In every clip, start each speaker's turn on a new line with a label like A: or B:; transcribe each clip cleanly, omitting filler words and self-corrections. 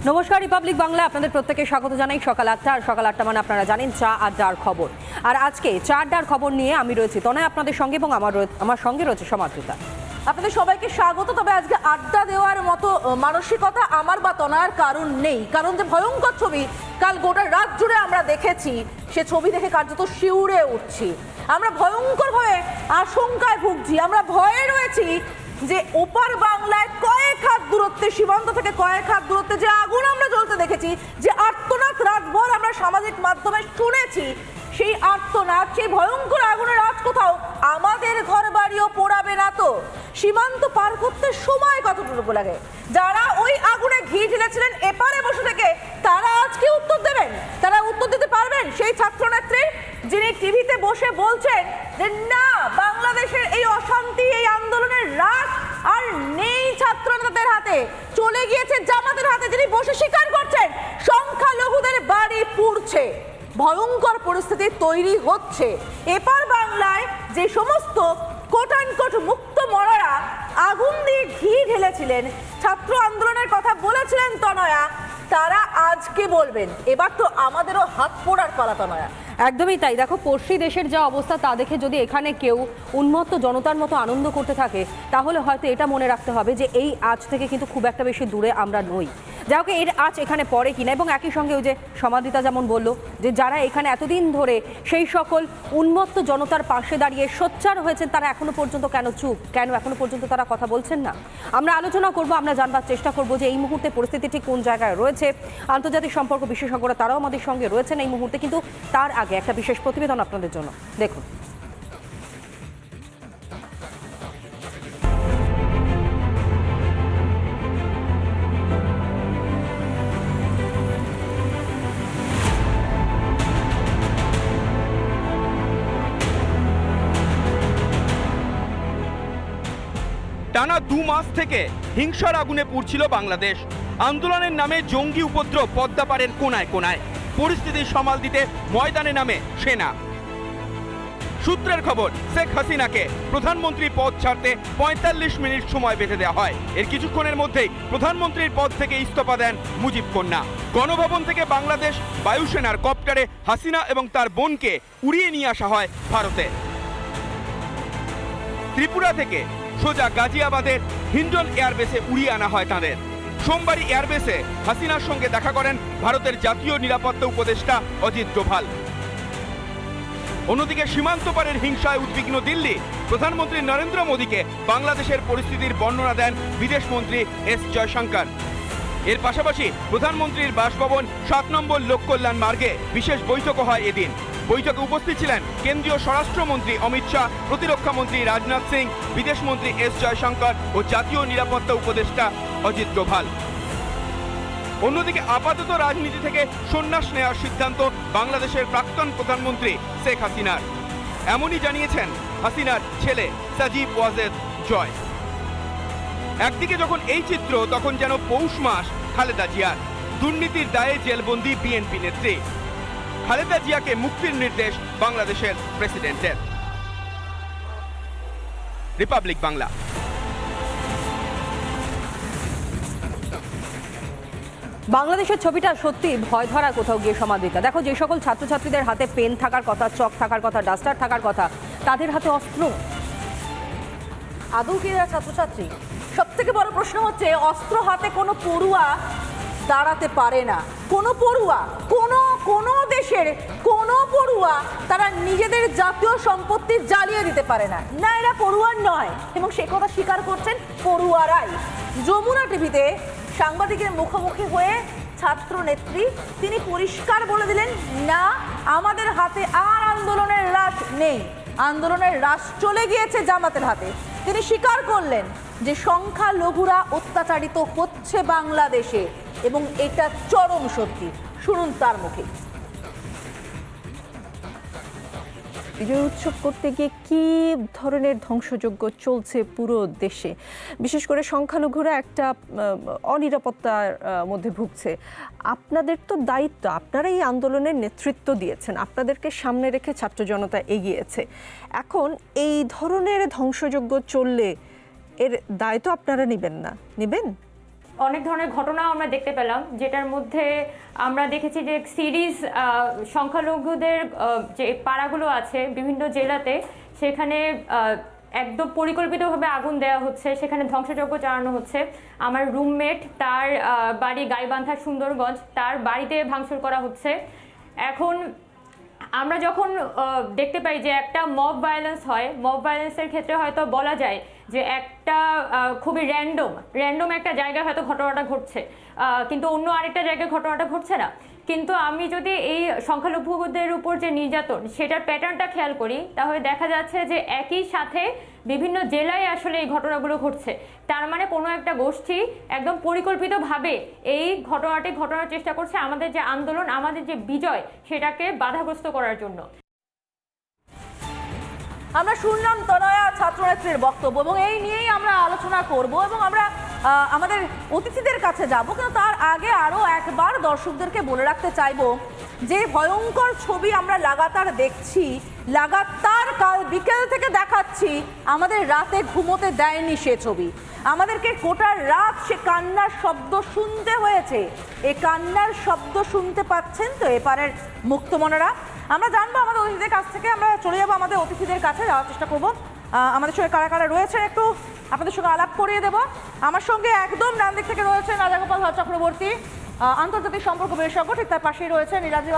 A: নমস্কার, রিপাবলিক বাংলা আপনাদের প্রত্যেককে স্বাগত জানাই। সকাল 8টা, আর সকাল 8টা মানে আপনারা জানেন চা আড্ডার খবর। আর আজকে চা আড্ডার খবর নিয়ে আমি রয়েছি তনয় আপনাদের সঙ্গে, এবং আমার সঙ্গে রয়েছে সমাদৃতা।
B: আপনাদের সবাইকে স্বাগত। তবে আজকে আড্ডা দেওয়ার মতো মানসিকতা আমার বা তনয়ার কারণ নেই, কারণ যে ভয়ঙ্কর ছবি কাল গোটা রাত জুড়ে আমরা দেখেছি, সে ছবি দেখে কার্যত শিউরে উঠছি। আমরা ভয়ঙ্করভাবে আশঙ্কায় ভুগছি, আমরা ভয়ে রয়েছি যে ওপার বাংলায় কয়েক হাত দূরত্বে, সীমান্ত থেকে কয়েক হাত দূরত্বে যে আগুন আমরা জ্বলতে দেখেছি, যে আর্তনাদ রাতভর আমরা সামাজিক মাধ্যমে শুনেছি, সেই আর্তনাদ, সেই ভয়ঙ্কর আগুনের আজ কোথাও আমাদের ঘর বাড়িও পোড়াবে না তো? সীমান্ত পার করতে সময় কতটুকু লাগে? যারা ওই আগুনে ঘি ঢেলেছিলেন এপারে বসে থেকে, তারা আজকে উত্তর দেবেন? তারা উত্তর দিতে পারবেন সেই ছাত্রনেত্রী যিনি টিভিতে বসে বলছেন যে না, বাংলাদেশের এই অশান্তি, এই আন্দোলনের রাত আর নেই ছাত্রনেতাদের হাতে, চলে গিয়েছে জামাতের হাতে, যিনি বসে স্বীকার করছেন সংখ্যালঘুদের বাড়ি পুড়ছে, ভয়ঙ্কর পরিস্থিতি তৈরি হচ্ছে। এপার বাংলায় যে সমস্ত কোট মুক্ত মরারা আগুন দিয়ে ঘি ঢেলেছিলেন, ছাত্র আন্দোলনের কথা বলেছিলেন তনয়া, তারা আজকে বলবেন এবার তো আমাদেরও হাত পোড়ার পালা। তনয়া,
A: একদমই তাই। দেখো, পড়শি দেশের যা অবস্থা তা দেখে যদি এখানে কেউ উন্মত্ত জনতার মতো আনন্দ করতে থাকে, তাহলে হয়তো এটা মনে রাখতে হবে যে এই আজ থেকে কিন্তু খুব একটা বেশি দূরে আমরা নই। যা হোক, এর আজ এখানে পড়ে কিনা, এবং একই সঙ্গে ওই যে সমাদৃতা যেমন বললো যে যারা এখানে এতদিন ধরে সেই সকল উন্মত্ত জনতার পাশে দাঁড়িয়ে সোচ্চার হয়েছেন, তারা এখনো পর্যন্ত কেন চুপ, কেন এখনো পর্যন্ত তারা কথা বলছেন না? আমরা আলোচনা করব, আমরা জানবার চেষ্টা করব যে এই মুহূর্তে পরিস্থিতি ঠিক কোন জায়গায় রয়েছে। আন্তর্জাতিক সম্পর্ক বিশেষজ্ঞরা তারাও আমাদের সঙ্গে রয়েছেন এই মুহূর্তে, কিন্তু তার আগে একটা বিশেষ প্রতিবেদন আপনাদের জন্য। দেখুন।
C: টানা 2 মাস থেকে হিংসার আগুনে পুড়ছিল বাংলাদেশ। আন্দোলনের নামে জঙ্গি উপদ্রব পদ্মাপাড়ের কোনায় কোনায়। পরিস্থিতি সামাল দিতে ময়দানে নামে সেনা। সূত্রের খবর, শেখ হাসিনাকে প্রধানমন্ত্রী পদ ছাড়তে 45 মিনিট সময় বেঁধে দেওয়া হয়। এর কিছুক্ষণের মধ্যেই প্রধানমন্ত্রীর পদ থেকে ইস্তফা দেন মুজিব কন্যা। গণভবন থেকে বাংলাদেশ বায়ুসেনার কপ্টারে হাসিনা এবং তার বোনকে উড়িয়ে নিয়ে আসা হয় ভারতে। ত্রিপুরা থেকে সোজা গাজিয়াবাদের হিন্ডন এয়ারবেসে উড়িয়ে আনা হয় তাঁদের। সোমবারই এয়ারবেসে হাসিনার সঙ্গে দেখা করেন ভারতের জাতীয় নিরাপত্তা উপদেষ্টা অজিত ডোভাল। অন্যদিকে সীমান্ত পারের হিংসায় উদ্বিগ্ন দিল্লি প্রধানমন্ত্রী নরেন্দ্র মোদীকে বাংলাদেশের পরিস্থিতির বর্ণনা দেন বিদেশমন্ত্রী এস জয়শঙ্কর। এর পাশাপাশি প্রধানমন্ত্রীর বাসভবন 7 নম্বর লোককল্যাণ মার্গে বিশেষ বৈঠকও হয় এদিন। বৈঠকে উপস্থিত ছিলেন কেন্দ্রীয় স্বরাষ্ট্রমন্ত্রী অমিত শাহ, প্রতিরক্ষামন্ত্রী রাজনাথ সিং, বিদেশমন্ত্রী এস জয়শঙ্কর ও জাতীয় নিরাপত্তা উপদেষ্টা অজিত ডোভাল। অন্যদিকে আপাতত রাজনীতি থেকে সন্ন্যাস নেওয়ার সিদ্ধান্ত বাংলাদেশের প্রাক্তন প্রধানমন্ত্রী শেখ হাসিনার। এমনই জানিয়েছেন হাসিনার ছেলে সাজিব ওয়াজেদ জয়। একদিকে যখন এই চিত্র, তখন যেন পৌষ মাস খালেদা জিয়ার। দুর্নীতির দায়ে জেলবন্দি বিএনপি নেত্রী। খালেদা জিয়াকে মুক্তির নির্দেশ বাংলাদেশের প্রেসিডেন্টের। রিপাবলিক বাংলা।
A: বাংলাদেশের ছবিটা সত্যি ভয় ধরার কোথাও গিয়ে সমাদৃতা। দেখো, যে সকল ছাত্রছাত্রীদের হাতে পেন থাকার কথা, চক থাকার কথা, ডাস্টার থাকার কথা, তাদের হাতে অস্ত্র।
B: আদৌ কি এরা ছাত্রছাত্রী? সব থেকে বড় প্রশ্ন হচ্ছে, অস্ত্র হাতে কোনো পড়ুয়া দাঁড়াতে পারে না। কোনো পড়ুয়া, কোনো দেশের কোনো পড়ুয়া তারা নিজেদের জাতীয় সম্পত্তি জ্বালিয়ে দিতে পারে না। না, এরা পড়ুয়া নয়, এবং সে কথা স্বীকার করছেন পড়ুয়ারাই। যমুনা টিভিতে সাংবাদিকের মুখোমুখি হয়ে ছাত্র নেত্রী তিনি পরিষ্কার বলে দিলেন, না, আমাদের হাতে আর আন্দোলনের রাশ নেই, আন্দোলনের রাশ চলে গিয়েছে জামাতের হাতে। তিনি স্বীকার করলেন যে সংখ্যালঘুরা অত্যাচারিত হচ্ছে বাংলাদেশে, এবং এটা চরম সত্যি। শুনুন তার মুখে।
D: বিজয় উৎসব করতে গিয়ে কি ধরনের ধ্বংসযজ্ঞ চলছে পুরো দেশে, বিশেষ করে সংখ্যালঘুরা একটা অনিরাপত্তার মধ্যে ভুগছে। আপনাদের তো দায়িত্ব, আপনারা এই আন্দোলনের নেতৃত্ব দিয়েছেন, আপনাদেরকে সামনে রেখে ছাত্র জনতা এগিয়েছে। এখন এই ধরনের ধ্বংসযজ্ঞ চললে এর দায় তো আপনারা নেবেন না? নেবেন?
E: অনেক ধরনের ঘটনাও আমরা দেখতে পেলাম, যেটার মধ্যে আমরা দেখেছি যে সিরিজ সংখ্যালঘুদের যে পাড়াগুলো আছে বিভিন্ন জেলাতে, সেখানে একদম পরিকল্পিতভাবে আগুন দেওয়া হচ্ছে, সেখানে ধ্বংসযজ্ঞ চালানো হচ্ছে। আমার রুমমেট, তার বাড়ি গাইবান্ধা সুন্দরগঞ্জ, তার বাড়িতে ভাঙচুর করা হচ্ছে। এখন আমরা যখন দেখতে পাই যে একটা মব ভায়োলেন্স হয়, মব ভায়োলেন্সের ক্ষেত্রে হয়তো বলা যায় যে একটা খুবই র্যান্ডম একটা জায়গায় হয়তো ঘটনাটা ঘটছে, কিন্তু অন্য আরেকটা জায়গায় ঘটনাটা ঘটছে না। কিন্তু আমি যদি এই সংখ্যালঘুদের উপর যে নির্যাতন সেটার প্যাটার্নটা খেয়াল করি, তাহলে দেখা যাচ্ছে যে একই সাথে বিভিন্ন জেলায় আসলে এই ঘটনাগুলো ঘটছে। তার মানে কোনো একটা গোষ্ঠী একদম পরিকল্পিতভাবে এই ঘটনাটি ঘটানোর চেষ্টা করছে আমাদের যে আন্দোলন, আমাদের যে বিজয়, সেটাকে বাধাগ্রস্ত করার জন্য।
B: আমরা শুনলাম তনয়া ছাত্রনেত্রীর বক্তব্য এবং এই নিয়েই আমরা আলোচনা করব এবং আমরা আমাদের অতিথিদের কাছে যাব, কিন্তু তার আগে আরও একবার দর্শকদেরকে বলে রাখতে চাইবো যে ভয়ঙ্কর ছবি আমরা লাগাতার দেখছি, লাগাতার কাল বিকেল থেকে দেখাচ্ছি, আমাদের রাতে ঘুমোতে দেয়নি সে ছবি। আমাদেরকে গোটা রাত সে কান্নার শব্দ শুনতে হয়েছে। এই কান্নার শব্দ শুনতে পাচ্ছেন তো এপারের মুক্তমনারা? আমরা জানবো আমাদের অতিথিদের কাছ থেকে, আমরা চলে যাবো আমাদের অতিথিদের কাছে, যাওয়ার চেষ্টা করবো আমাদের সঙ্গে কারা কারা রয়েছে একটু আপনাদের সঙ্গে আলাপ করিয়ে দেবো। আমার সঙ্গে একদম ডান দিক থেকে রয়েছেন রাজাগোপাল চক্রবর্তী, আন্তর্জাতিক সম্পর্ক বিশেষজ্ঞ, ঠিক তার পাশেই রয়েছেন নীলাদ্রি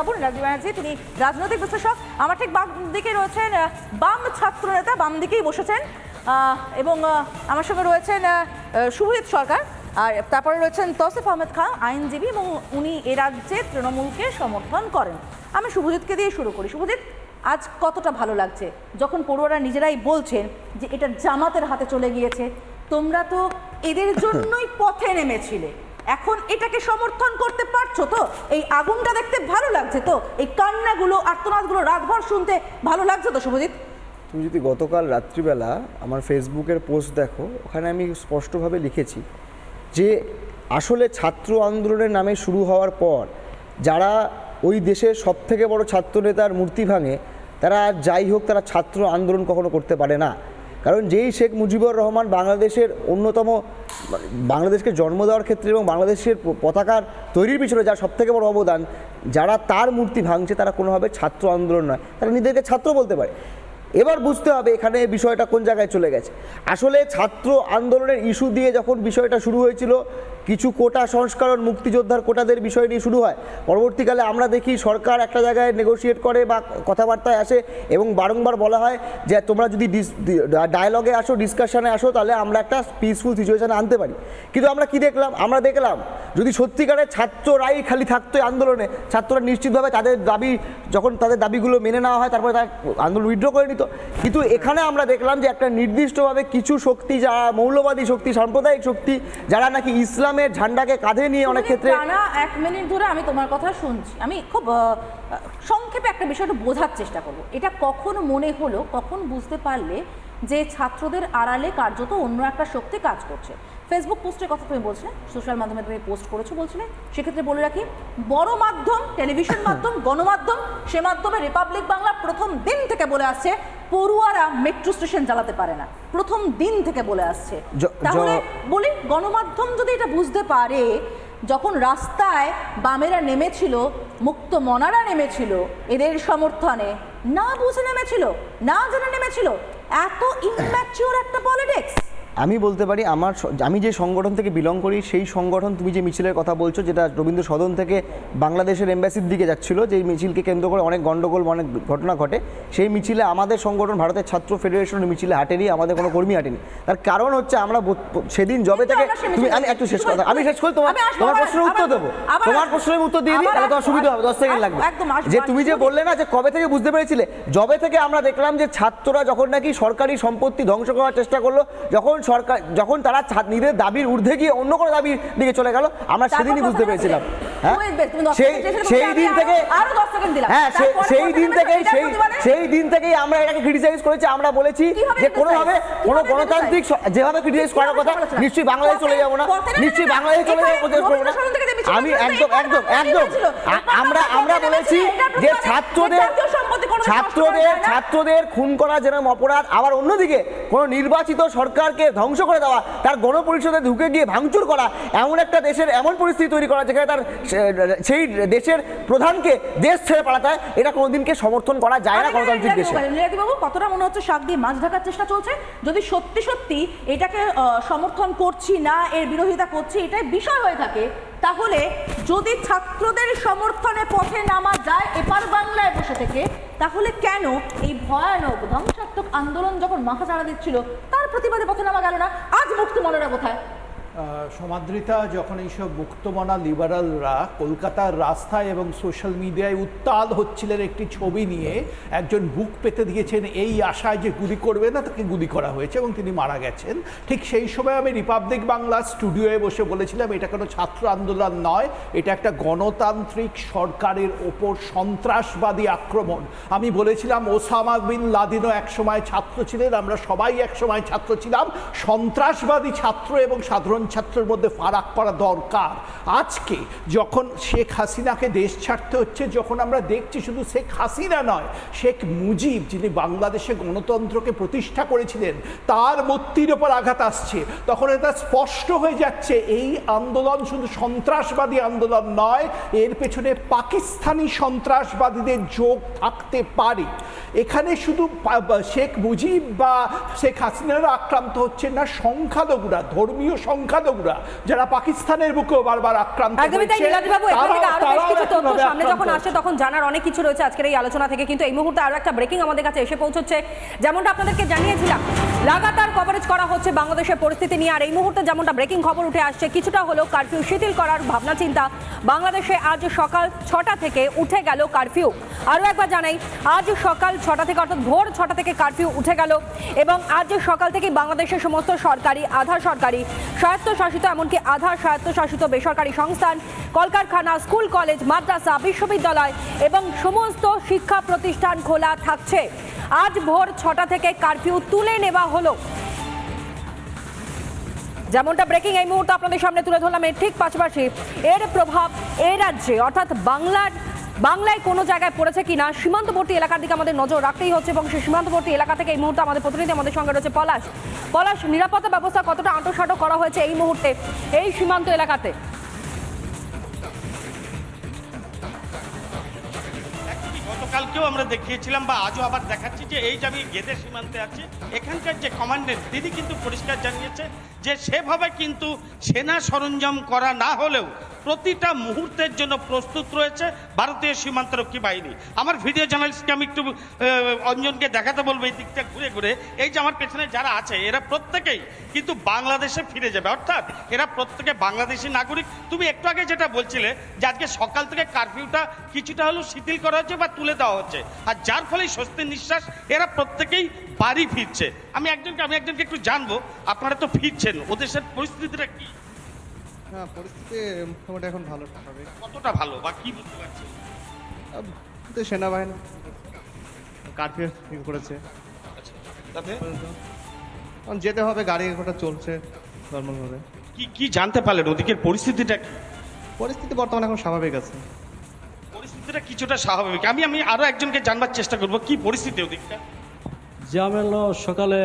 B: ব্যানার্জি, তিনি রাজনৈতিক বিশ্লেষক। আমার ঠিক বাম দিকে রয়েছেন বাম ছাত্র নেতা, বাম দিকেই বসেছেন, এবং আমার সঙ্গে রয়েছেন শুভজিৎ সরকার, আর তারপরে রয়েছেন তৌসিফ আহমেদ খান, আইনজীবী, এবং উনি এ রাজ্যে তৃণমূলকে সমর্থন করেন। আমি শুভজিৎকে দিয়ে শুরু করি। শুভজিৎ, আজ কতটা ভালো লাগছে যখন পড়ুয়ারা নিজেরাই বলছেন যে এটা জামাতের হাতে চলে গিয়েছে, তোমরা তো এদের জন্যই পথে নেমেছিলে, এখন এটাকে সমর্থন করতে পারছো তো? এই আগুনটা দেখতে ভালো লাগছে তো? এই কান্নাগুলো, আর্তনাদগুলো রাতভর শুনতে ভালো লাগছে তো শুভজিৎ?
F: তুমি যদি গতকাল রাত্রিবেলা আমার ফেসবুকের পোস্ট দেখো, ওখানে আমি স্পষ্টভাবে লিখেছি যে আসলে ছাত্র আন্দোলনের নামে শুরু হওয়ার পর যারা ওই দেশের সবথেকে বড় ছাত্রনেতার মূর্তি ভাঙে, তারা যাই হোক, তারা ছাত্র আন্দোলন কখনো করতে পারে না। কারণ যেই শেখ মুজিবুর রহমান বাংলাদেশের অন্যতম, বাংলাদেশকে জন্ম দেওয়ার ক্ষেত্রে এবং বাংলাদেশের পতাকার তৈরির পিছনে যার সবথেকে বড় অবদান, যারা তার মূর্তি ভাঙছে তারা কোনোভাবে ছাত্র আন্দোলন নয়, তারা নিজেদেরকে ছাত্র বলতে পারে। এবার বুঝতে হবে এখানে বিষয়টা কোন জায়গায় চলে গেছে। আসলে ছাত্র আন্দোলনের ইস্যু দিয়ে যখন বিষয়টা শুরু হয়েছিল, কিছু কোটা সংস্করণ, মুক্তিযোদ্ধার কোটাদের বিষয় নিয়ে শুরু হয়, পরবর্তীকালে আমরা দেখি সরকার একটা জায়গায় নেগোশিয়েট করে বা কথাবার্তায় আসে এবং বারংবার বলা হয় যে তোমরা যদি ডায়ালগে আসো, ডিসকাশনে আসো, তাহলে আমরা একটা পিসফুল সিচুয়েশানে আনতে পারি। কিন্তু আমরা কি দেখলাম? আমরা দেখলাম যদি সত্যিকারের ছাত্ররাই খালি থাকতো আন্দোলনে, ছাত্ররা নিশ্চিতভাবে তাদের দাবি, যখন তাদের দাবিগুলো মেনে নেওয়া হয় তারপরে তারা আন্দোলন উইথড্র করে নিত। কিন্তু এখানে আমরা দেখলাম যে একটা নির্দিষ্টভাবে কিছু শক্তি, যারা মৌলবাদী শক্তি, সাম্প্রদায়িক শক্তি, যারা নাকি ইসলামের ঝান্ডাকে কাঁধে নিয়ে অনেক ক্ষেত্রে।
B: টানা 1 মিনিট ধরে আমি তোমার কথা শুনছি, আমি খুব সংক্ষেপে একটা বিষয়টা বোঝার চেষ্টা করব। এটা কখন মনে হলো, কখন বুঝতে পারলে যে ছাত্রদের আড়ালে কার্যত অন্য একটা শক্তি কাজ করছে? ফেসবুক পোস্টের কথা তুমি বলছিলে, সোশ্যাল মাধ্যমে তুমি পোস্ট করেছো বলছিলে, সেক্ষেত্রে বলে রাখি, বড় মাধ্যম, টেলিভিশন মাধ্যম, গণমাধ্যম, সে মাধ্যমে রিপাবলিক বাংলা প্রথম দিন থেকে বলে আসছে পড়ুয়ারা মেট্রো স্টেশন চালাতে পারে না, প্রথম দিন থেকে বলে আসছে। তাহলে বলি, গণমাধ্যম যদি এটা বুঝতে পারে, যখন রাস্তায় বামেরা নেমেছিল, মুক্ত মনারা নেমেছিল এদের সমর্থনে, না বুঝে নেমেছিল, না জেনে নেমেছিল, এত ইম্যাচিওর একটা পলিটিক্স।
F: আমি বলতে পারি আমি যে সংগঠন থেকে বিলং করি, সেই সংগঠন, তুমি যে মিছিলের কথা বলছো, যেটা রবীন্দ্র সদন থেকে বাংলাদেশের এম্বাসির দিকে যাচ্ছিল, যে মিছিলকে কেন্দ্র করে অনেক গন্ডগোল, অনেক ঘটনা ঘটে, সেই মিছিলে আমাদের সংগঠন ভারতের ছাত্র ফেডারেশনের মিছিলে হাঁটেনি, আমাদের কোনো কর্মী হাঁটেনি। তার কারণ হচ্ছে আমরা সেদিন জবে থেকে, আমি একটু শেষ কথা, আমি শেষ করি, তোমার প্রশ্নের উত্তর দেবো, তোমার প্রশ্নের উত্তর দিয়ে দিই, তাহলে তোমার সুবিধা হবে, 10 সেকেন্ড লাগবে। যে তুমি যে বললে না যে কবে থেকে বুঝতে পেরেছিলে, জবে থেকে আমরা দেখলাম যে ছাত্ররা যখন নাকি সরকারি সম্পত্তি ধ্বংস করার চেষ্টা করলো, যখন তারা নিজেদের দাবির ঊর্ধ্বে গিয়ে অন্য কোনো দাবির দিকে চলে গেল, আমরা সেদিনই বুঝতে পেরেছিলাম। সেই দিন থেকেই আমরা এটাকে ক্রিটিসাইজ করেছি। আমরা বলেছি যে কোনোভাবে কোনো গণতান্ত্রিক, যেভাবে ক্রিটিসাইজ করার কথা, নিশ্চয়ই বাংলাদেশে চলে যাবো না, নিশ্চয়ই বাংলাদেশে চলে যাবো, আমি একদম আমরা বলেছি যে ছাত্রদের
B: কোনোদিন কষ্ট করা যায় না?
F: ছাত্রদের খুন করা যেরকম অপরাধ, আবার অন্যদিকে কোনো নির্বাচিত সরকারকে ধ্বংস করে দেওয়া, তার গণপরিষদে ঢুকে গিয়ে ভাঙচুর করা, এমন একটা দেশের এমন পরিস্থিতি তৈরি করা যেখানে তার সেই দেশের প্রধানকে দেশ ছেড়ে পালাতে হয়, এটা কোনোদিনকে সমর্থন করা যায় না গণতান্ত্রিক দেশে।
B: নীলাদ্রিবাবু, কতটা মনে হচ্ছে শাক দিয়ে মাছ ঢাকার চেষ্টা চলছে? যদি সত্যি সত্যি এটাকে সমর্থন করছি না, এর বিরোধিতা করছি, এটাই বিষয় হয়ে থাকে, তাহলে যদি ছাত্রদের সমর্থনে পথে নামা যায় এপার বাংলায় বসে থেকে, তাহলে কেন এই ভয়ানক ধ্বংসাত্মক আন্দোলন যখন মাথা চাড়া দিচ্ছিল তার প্রতিবাদে পথে নামা গেল না? আজ মুক্তমনারা কোথায়?
G: সমাদৃতা, যখন এইসব মুক্তমনা লিবারালরা কলকাতার রাস্তায় এবং সোশ্যাল মিডিয়ায় উত্তাল হচ্ছিলেন একটি ছবি নিয়ে, একজন বুক পেতে দিয়েছেন এই আশায় যে গুলি করবে না, তাকে গুলি করা হয়েছে এবং তিনি মারা গেছেন। ঠিক সেই সময় আমি রিপাবলিক বাংলা স্টুডিওয়ে বসে বলেছিলাম এটা কোনো ছাত্র আন্দোলন নয়, এটা একটা গণতান্ত্রিক সরকারের ওপর সন্ত্রাসবাদী আক্রমণ। আমি বলেছিলাম ওসামা বিন লাদেনও একসময় ছাত্র ছিলেন, আমরা সবাই একসময় ছাত্র ছিলাম। সন্ত্রাসবাদী ছাত্র এবং সাধারণ ছাত্রের মধ্যে ফারাক করা দরকার। আজকে যখন শেখ হাসিনাকে দেশ ছাড়তে হচ্ছে, যখন আমরা দেখছি শুধু শেখ হাসিনা নয়, শেখ মুজিব যিনি বাংলাদেশে গণতন্ত্রকে প্রতিষ্ঠা করেছিলেন, তার মূর্তির ওপর আঘাত আসছে, তখন এটা স্পষ্ট হয়ে যাচ্ছে এই আন্দোলন শুধু সন্ত্রাসবাদী আন্দোলন নয়, এর পেছনে পাকিস্তানি সন্ত্রাসবাদীদের যোগ থাকতে পারে। এখানে শুধু শেখ মুজিব বা শেখ হাসিনারা আক্রান্ত হচ্ছে না, সংখ্যালঘুরা, ধর্মীয় সংখ্যালঘুরা যারা পাকিস্তানের বুকেও বারবার আক্রান্ত
A: একদমই তাই নীলাদ্রিবাবু, এখান থেকে আরো বেশ কিছু তথ্য সামনে যখন আসে তখন জানার অনেক কিছু রয়েছে আজকের এই আলোচনা থেকে। কিন্তু এই মুহূর্তে আরো একটা ব্রেকিং আমাদের কাছে এসে পৌঁছচ্ছে, যেমনটা আপনাদেরকে জানিয়েছিলাম লাগাতার কভারেজ করা হচ্ছে বাংলাদেশের পরিস্থিতি নিয়ে। আর এই মুহূর্তে যেমনটা ব্রেকিং খবর উঠে আসছে, কিছুটা হলেও কারফিউ শিথিল করার ভাবনা চিন্তা। বাংলাদেশে আজ সকাল 6টা থেকে উঠে গেল কারফিউ। আরও একবার জানাই, আজ সকাল 6টা থেকে অর্থাৎ ভোর 6টা থেকে কারফিউ উঠে গেল এবং আজ সকাল থেকে বাংলাদেশের সমস্ত সরকারি, আধা সরকারি, স্বায়ত্তশাসিত এমনকি আধা স্বায়ত্তশাসিত বেসরকারি সংস্থান, কলকারখানা, স্কুল, কলেজ, মাদ্রাসা, বিশ্ববিদ্যালয় এবং সমস্ত শিক্ষা প্রতিষ্ঠান খোলা থাকছে। আজ ভোর 6টা থেকে কারফিউ তুলে নেওয়া হলো। যেমনটা ব্রেকিং এই মুহূর্তে আপনাদের সামনে তুলে ধরলাম, এর ঠিক পাশাপাশি এর প্রভাব এই রাজ্যে অর্থাৎ বাংলায় কোনো জায়গায় পড়েছে কিনা সীমান্তবর্তী এলাকার দিকে আমাদের নজর রাখতেই হচ্ছে। এবং সেই সীমান্তবর্তী এলাকা থেকে এই মুহূর্তে আমাদের প্রতিনিধি আমাদের সঙ্গে রয়েছে পলাশ। নিরাপত্তা ব্যবস্থা কতটা আঁটোসাঁটো করা হয়েছে এই মুহূর্তে এই সীমান্ত এলাকাতে?
H: গতকালকেও আমরা দেখিয়েছিলাম বা আজও আবার দেখাচ্ছি যে এই যে আমি গেদে সীমান্তে আছি, এখানকার যে কমান্ডেন্ট তিনি কিন্তু পরিষ্কার জানিয়েছে যে সেভাবে কিন্তু সেনা সরঞ্জাম করা না হলেও প্রতিটা মুহূর্তের জন্য প্রস্তুত রয়েছে ভারতীয় সীমান্তরক্ষী বাহিনী। আমার ভিডিও জার্নালিস্টকে আমি একটু অঞ্জনকে দেখাতে বলবো এই দিকটা ঘুরে ঘুরে, এই যে আমার পেছনে যারা আছে এরা প্রত্যেকেই কিন্তু বাংলাদেশে ফিরে যাবে, অর্থাৎ এরা প্রত্যেকে বাংলাদেশি নাগরিক। তুমি একটু আগে যেটা বলছিলে যে আজকে সকাল থেকে কারফিউটা কিছুটা হলেও শিথিল করা হচ্ছে বা তুলে দেওয়া হচ্ছে, আর যার ফলে স্বস্তির নিঃশ্বাস, এরা প্রত্যেকেই বাড়ি ফিরছে। আমি একজনকে একটু জানবো, আপনারা তো ফিরছেন, ওদের সাথে পরিস্থিতিটা কি?
I: হ্যাঁ, পরিস্থিতি মোটামুটি এখন ভালো হবে।
H: কতটা ভালো বা কি বুঝতে পারছি?
I: সেনাবাহিনী কারফিউ করেছে,
H: তাতে
I: এখন যেতে হবে, গাড়ি ঘোড়া চলছে নর্মালভাবে।
H: কি জানতে পারলেন ওদিকের পরিস্থিতিটা কি?
I: পরিস্থিতি বর্তমানে এখন স্বাভাবিক আছে,
H: পরিস্থিতিটা কিছুটা স্বাভাবিক। আমি আরো একজনকে জানবার চেষ্টা করব কি পরিস্থিতি ওদিকটা।
J: যে আমি সকালে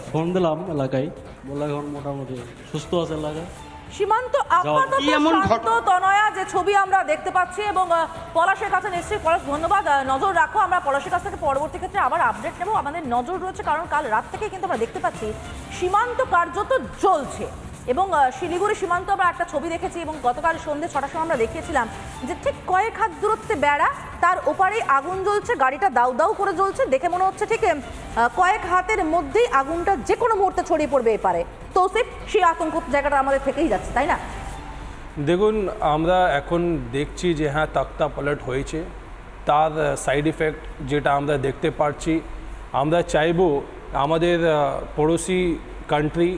J: ফোন দিলাম এলাকায়, বললাম এখন মোটামুটি সুস্থ আছে এলাকায়।
B: সীমান্ত আপাতত শান্ত তনয়া যে ছবি আমরা দেখতে পাচ্ছি এবং পলাশের কাছে নিশ্চয়ই পলাশ ধন্যবাদ, নজর রাখো। আমরা পলাশের কাছ থেকে পরবর্তী ক্ষেত্রে আবার আপডেট নেব, আমাদের নজর রয়েছে, কারণ কাল রাত থেকে কিন্তু আমরা দেখতে পাচ্ছি সীমান্ত কার্যত জ্বলছে। এবং শিলিগুড়ি সীমান্ত আমরা একটা ছবি দেখেছি এবং গতকাল সন্ধ্যে 6টার সময় আমরা দেখিয়েছিলাম যে ঠিক কয়েক হাত দূরত্বে বেড়া, তার ওপারেই আগুন জ্বলছে, গাড়িটা দাউ দাউ করে জ্বলছে, দেখে মনে হচ্ছে ঠিক কয়েক হাতের মধ্যেই আগুনটা যে কোনো মুহূর্তে ছড়িয়ে পড়বে এপারে। তৌসিফ, সেই আতঙ্ক জায়গাটা আমাদের থেকেই যাচ্ছে, তাই না?
K: দেখুন, আমরা এখন দেখছি যে হ্যাঁ তক্তা পলট হয়েছে, তার সাইড ইফেক্ট যেটা আমরা দেখতে পাচ্ছি। আমরা চাইব আমাদের পড়োশি কান্ট্রি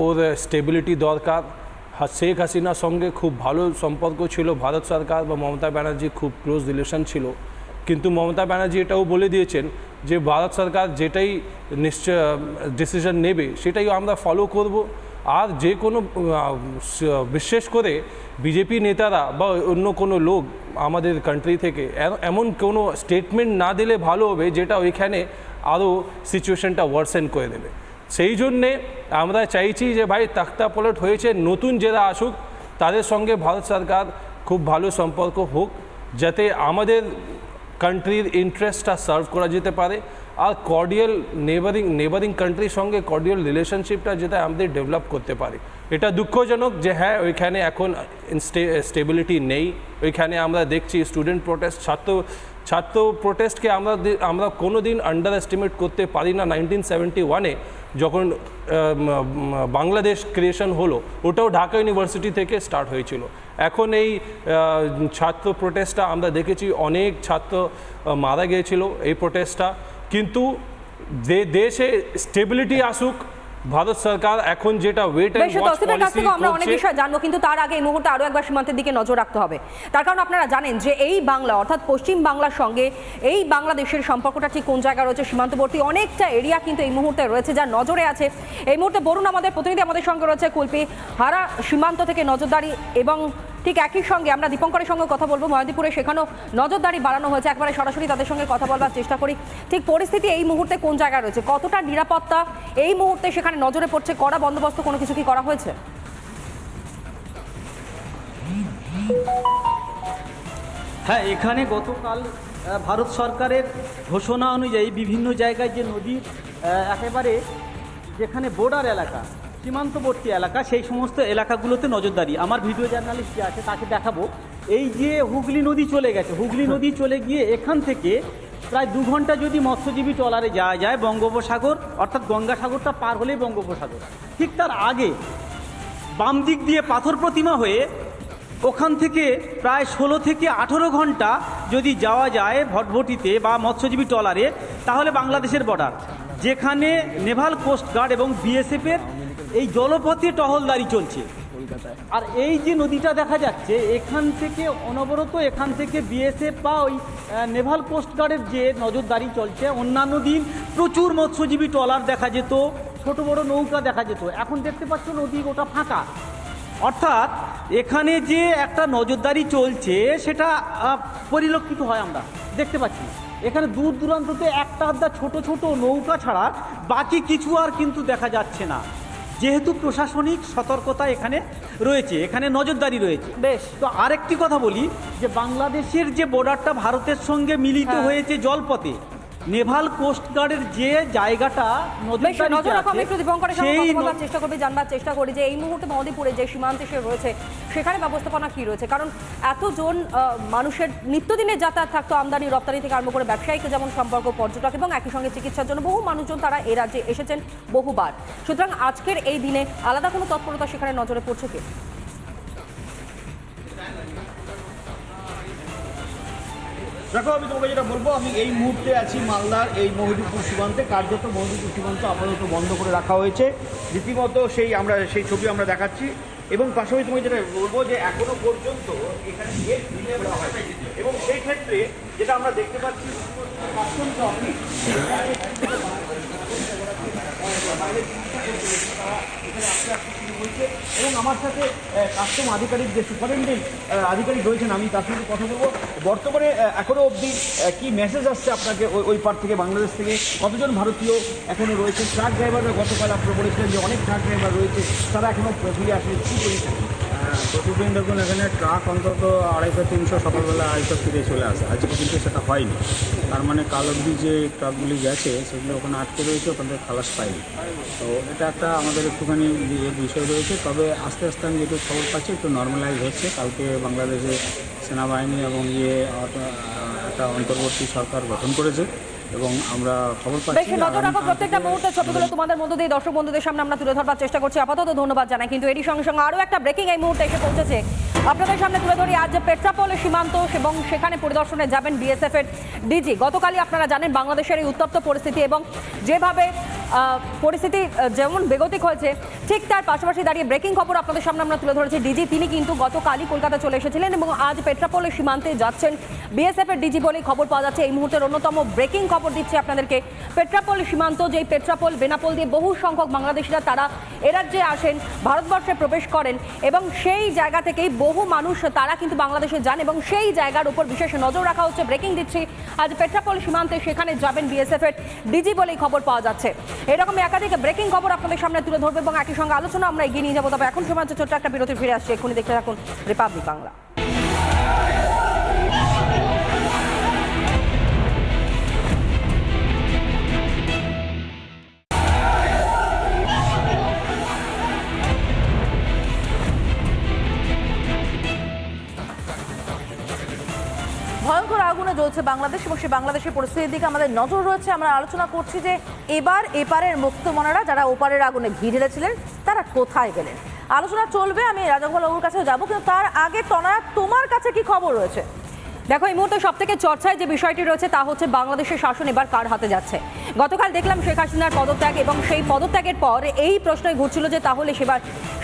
K: ওর স্টেবিলিটি দরকার। শেখ হাসিনার সঙ্গে খুব ভালো সম্পর্ক ছিল ভারত সরকার বা মমতা ব্যানার্জি, খুব ক্লোজ রিলেশন ছিল, কিন্তু মমতা ব্যানার্জি এটাও বলে দিয়েছেন যে ভারত সরকার যেটাই নিশ্চয় ডিসিশন নেবে সেটাই আমরা ফলো করব। আর যে কোনো বিশেষ করে বিজেপি নেতারা বা অন্য কোনো লোক আমাদের কান্ট্রি থেকে এমন কোনো স্টেটমেন্ট না দিলে ভালো হবে যেটা ওইখানে আরও সিচুয়েশনটা ওয়ার্সেন করে দেবে। সেই জন্যে আমরা চাইছি যে ভাই তক্তা পলট হয়েছে, নতুন যারা আসুক তাদের সঙ্গে ভারত সরকার খুব ভালো সম্পর্ক হোক, যাতে আমাদের কান্ট্রির ইন্টারেস্টটা সার্ভ করা যেতে পারে, আর কর্ডিয়াল নেবারিং কান্ট্রির সঙ্গে কর্ডিয়াল রিলেশনশিপটা যেটা আমাদের ডেভেলপ করতে পারে। এটা দুঃখজনক যে হ্যাঁ ওইখানে এখন স্টেবিলিটি নেই। ওইখানে আমরা দেখছি স্টুডেন্ট প্রোটেস্ট, ছাত্র প্রোটেস্টকে আমরা কোনো দিন আন্ডার এস্টিমেট করতে পারি না। 1971-এ যখন বাংলাদেশ ক্রিয়েশন হলো, ওটাও ঢাকা ইউনিভার্সিটি থেকে স্টার্ট হয়েছিল। এখন এই ছাত্র প্রোটেস্টটা আমরা দেখেছি, অনেক ছাত্র মারা গিয়েছিল এই প্রোটেস্টটা। কিন্তু দেশে স্টেবিলিটি আসুক, ভারত সরকার এখন যেটা ওয়েট এন্ড ওয়াচ পলিসি
A: আমরা অনেক বিষয় জানবো, কিন্তু তার আগে এই মুহূর্তে আরো একবার সীমান্তের দিকে নজর রাখতে হবে। তার কারণ আপনারা জানেন যে এই বাংলা অর্থাৎ পশ্চিম বাংলার সঙ্গে এই বাংলাদেশের সম্পর্কটা ঠিক কোন জায়গায় রয়েছে। সীমান্তবর্তী অনেকটা এরিয়া কিন্তু এই মুহূর্তে রয়েছে যা নজরে আছে। এই মুহূর্তে বরুণ আমাদের প্রতিনিধি আমাদের সঙ্গে রয়েছে কুলপি হারা সীমান্ত থেকে নজরদারি, এবং ঠিক একই সঙ্গে আমরা দীপঙ্করের সঙ্গে কথা বলবো। মহেন্দ্রপুরে সেখানেও নজরদারি বাড়ানো হয়েছে, একবারে সরাসরি তাদের সঙ্গে কথা বলবার চেষ্টা করি। ঠিক পরিস্থিতি এই মুহূর্তে কোন জায়গায় রয়েছে, কতটা নিরাপত্তা এই মুহূর্তে সেখানে নজরে পড়ছে, কড়া বন্দোবস্ত কোনো কিছু কি করা হয়েছে?
L: হ্যাঁ, এখানে গতকাল ভারত সরকারের ঘোষণা অনুযায়ী বিভিন্ন জায়গায় যে নদীর একেবারে যেখানে বর্ডার এলাকা, সীমান্তবর্তী এলাকা, সেই সমস্ত এলাকাগুলোতে নজরদারি। আমার ভিডিও জার্নালিস্ট যে আছে তাকে দেখাবো। এই যে হুগলি নদী চলে গেছে, হুগলি নদী চলে গিয়ে এখান থেকে প্রায় 2 ঘন্টা যদি মৎস্যজীবী ট্রলারে যাওয়া যায় বঙ্গোপসাগর, অর্থাৎ গঙ্গাসাগরটা পার হলেই বঙ্গোপসাগর। ঠিক তার আগে বাম দিক দিয়ে পাথর প্রতিমা হয়ে ওখান থেকে প্রায় 16 থেকে 18 ঘন্টা যদি যাওয়া যায় ভটভটিতে বা মৎস্যজীবী ট্রলারে, তাহলে বাংলাদেশের বর্ডার, যেখানে নেভাল কোস্ট গার্ড এবং বিএসএফের এই জলপথে টহলদারি চলছে। আর এই যে নদীটা দেখা যাচ্ছে, এখান থেকে অনবরত এখান থেকে বিএসএফ বা ওই নেভাল কোস্ট গার্ডের যে নজরদারি চলছে। অন্যান্য দিন প্রচুর মৎস্যজীবী ট্রলার দেখা যেত, ছোট বড় নৌকা দেখা যেত। এখন দেখতে পাচ্ছ নদী গোটা ফাঁকা। অর্থাৎ এখানে যে একটা নজরদারি চলছে সেটা পরিলক্ষিত হয়, আমরা দেখতে পাচ্ছি। এখানে দূর দূরান্ততে একটা আধটা ছোট ছোট নৌকা ছাড়া বাকি কিছু আর কিন্তু দেখা যাচ্ছে না, যেহেতু প্রশাসনিক সতর্কতা এখানে রয়েছে, এখানে নজরদারি রয়েছে।
B: বেশ,
L: তো আরেকটি কথা বলি যে বাংলাদেশের যে বর্ডারটা ভারতের সঙ্গে মিলিত হয়েছে জলপথে, নেভাল কোস্ট গার্ডের যে জায়গাটা
A: চেষ্টা করবে, জানবার চেষ্টা করি যে এই মুহূর্তে মহদীপুরে যে সীমান্তে সে রয়েছে সেখানে ব্যবস্থাপনা কি রয়েছে। কারণ এতজন মানুষের নিত্যদিনের যাতায়াত থাকতো, আমদানি রপ্তানি থেকে আরম্ভ করে ব্যবসায়িক যেমন সম্পর্ক, পর্যটক এবং একই সঙ্গে চিকিৎসার জন্য বহু মানুষজন তারা এ রাজ্যে এসেছেন বহুবার। সুতরাং আজকের এই দিনে আলাদা কোনো তৎপরতা সেখানে নজরে পড়ছে কি?
M: দেখো, আমি তোমাকে যেটা বলবো, আমি এই মুহূর্তে আছি মালদার এই মহদীপুর সীমান্তে। কার্যত মহদীপুর সীমান্ত আপাতত বন্ধ করে রাখা হয়েছে, রীতিমতো সেই ছবি আমরা দেখাচ্ছি। এবং পাশাপাশি তোমাকে যেটা বলবো যে এখনো পর্যন্ত এখানে গেট খুলে দেওয়া হয়, এবং সেই ক্ষেত্রে যেটা আমরা দেখতে পাচ্ছি এবং আমার সাথে কাস্টম আধিকারিক যে সুপারিনটেন্ডেন্ট আধিকারিক রয়েছেন, আমি তার সঙ্গে কথা বলবো। বর্তমানে এখনো অবধি কি মেসেজ আসছে আপনাকে ওই পার থেকে, বাংলাদেশ থেকে কতজন ভারতীয় এখনো রয়েছে? ট্রাক ড্রাইভাররা গতকাল আপনারা বলেছিলেন যে অনেক ট্রাক ড্রাইভার রয়েছে, তারা এখনো ফিরে আসলে কী করেছেন?
N: প্রতিদিন দেখুন এখানে ট্রাক অন্তত 250-300 সকালবেলা 250 ফিরে চলে আসে। আজকে কিন্তু সেটা হয়নি। তার মানে কাল অবধি যে ট্রাকগুলি গেছে সেগুলো ওখানে আটকে রয়েছে, ওখান থেকে খালাস পাইনি। তো এটা একটা আমাদের একটুখানি বিষয় রয়েছে। তবে আস্তে আস্তে আমি যেটুকু খবর পাচ্ছি একটু নর্মালাইজ হচ্ছে। কালকে বাংলাদেশে সেনাবাহিনী এবং একটা অন্তর্বর্তী সরকার গঠন করেছে এবং আমরা খবর পাচ্ছি।
A: নজর রাখো প্রত্যেকটা মুহূর্তে, ছবিগুলো তোমাদের মধ্য দিয়ে দর্শক বন্ধুদের সামনে আমরা তুলে ধরবার চেষ্টা করছি। আপাতত ধন্যবাদ জানাই, কিন্তু এরই সঙ্গে সঙ্গে আরও একটা ব্রেকিং এই মুহূর্তে এসে পৌঁছেছে আপনাদের সামনে তুলে ধরি। আজ পেট্রাপোল সীমান্ত এবং সেখানে পরিদর্শনে যাবেন বিএসএফ এর ডিজি। গতকালই আপনারা জানেন বাংলাদেশের এই উত্তপ্ত পরিস্থিতি এবং যেভাবে পরিস্থিতি যেমন বেগতিক হয়েছে, ঠিক তার পাশাপাশি দাঁড়িয়ে ব্রেকিং খবর আপনাদের সামনে আমরা তুলে ধরেছি। ডিজি তিনি কিন্তু গতকালই কলকাতা চলে এসেছিলেন এবং আজ পেট্রাপোল সীমান্তে যাচ্ছেন বিএসএফ এর ডিজি বলেই খবর পাওয়া যাচ্ছে। এই মুহূর্তের অন্যতম ব্রেকিং খবর দিচ্ছি আপনাদেরকে। পেট্রাপোল সীমান্ত, যেই পেট্রাপোল বেনাপোল দিয়ে বহু সংখ্যক বাংলাদেশিরা তারা এ রাজ্যে আসেন, ভারতবর্ষে প্রবেশ করেন এবং সেই জায়গা থেকেই বহু মানুষ তারা কিন্তু বাংলাদেশে যান এবং সেই জায়গার উপর বিশেষ নজর রাখা হচ্ছে। ব্রেকিং দিচ্ছি, আজ পেট্রাপোল সীমান্তে সেখানে যাবেন বিএসএফ এর ডিজি বলেই খবর পাওয়া যাচ্ছে। এরকম একাধিক ব্রেকিং খবর আপনাদের সামনে তুলে ধরবো এবং একই সঙ্গে আলোচনা আমরা এগিয়ে নিয়ে যাবো। তবে এখন সময় হচ্ছে ছোট্ট একটা বিরতি, ফিরে আসছে এক্ষুনি। দেখতে থাকুন রিপাবলিক বাংলা।
B: ভয়ঙ্কর আগুনে জ্বলছে বাংলাদেশ এবং সেই বাংলাদেশের পরিস্থিতির দিকে আমাদের নজর রয়েছে। আমরা আলোচনা করছি যে এবার এপারের মুক্তমনারা যারা ওপারের আগুনে ঘি ঢেলেছিলেন তারা কোথায় গেলেন। আলোচনা চলবে, আমি রাজাগোপাল বাবুর কাছেও যাবো, কিন্তু তার আগে তনয়া তোমার কাছে কি খবর রয়েছে?
A: দেখো, এই মুহূর্তে সব থেকে চর্চায় যে বিষয়টি রয়েছে তা হচ্ছে বাংলাদেশের শাসন এবার কার হাতে যাচ্ছে। গতকাল দেখলাম শেখ হাসিনার পদত্যাগ এবং সেই পদত্যাগের পর এই প্রশ্নই ঘুরছিল যে তাহলে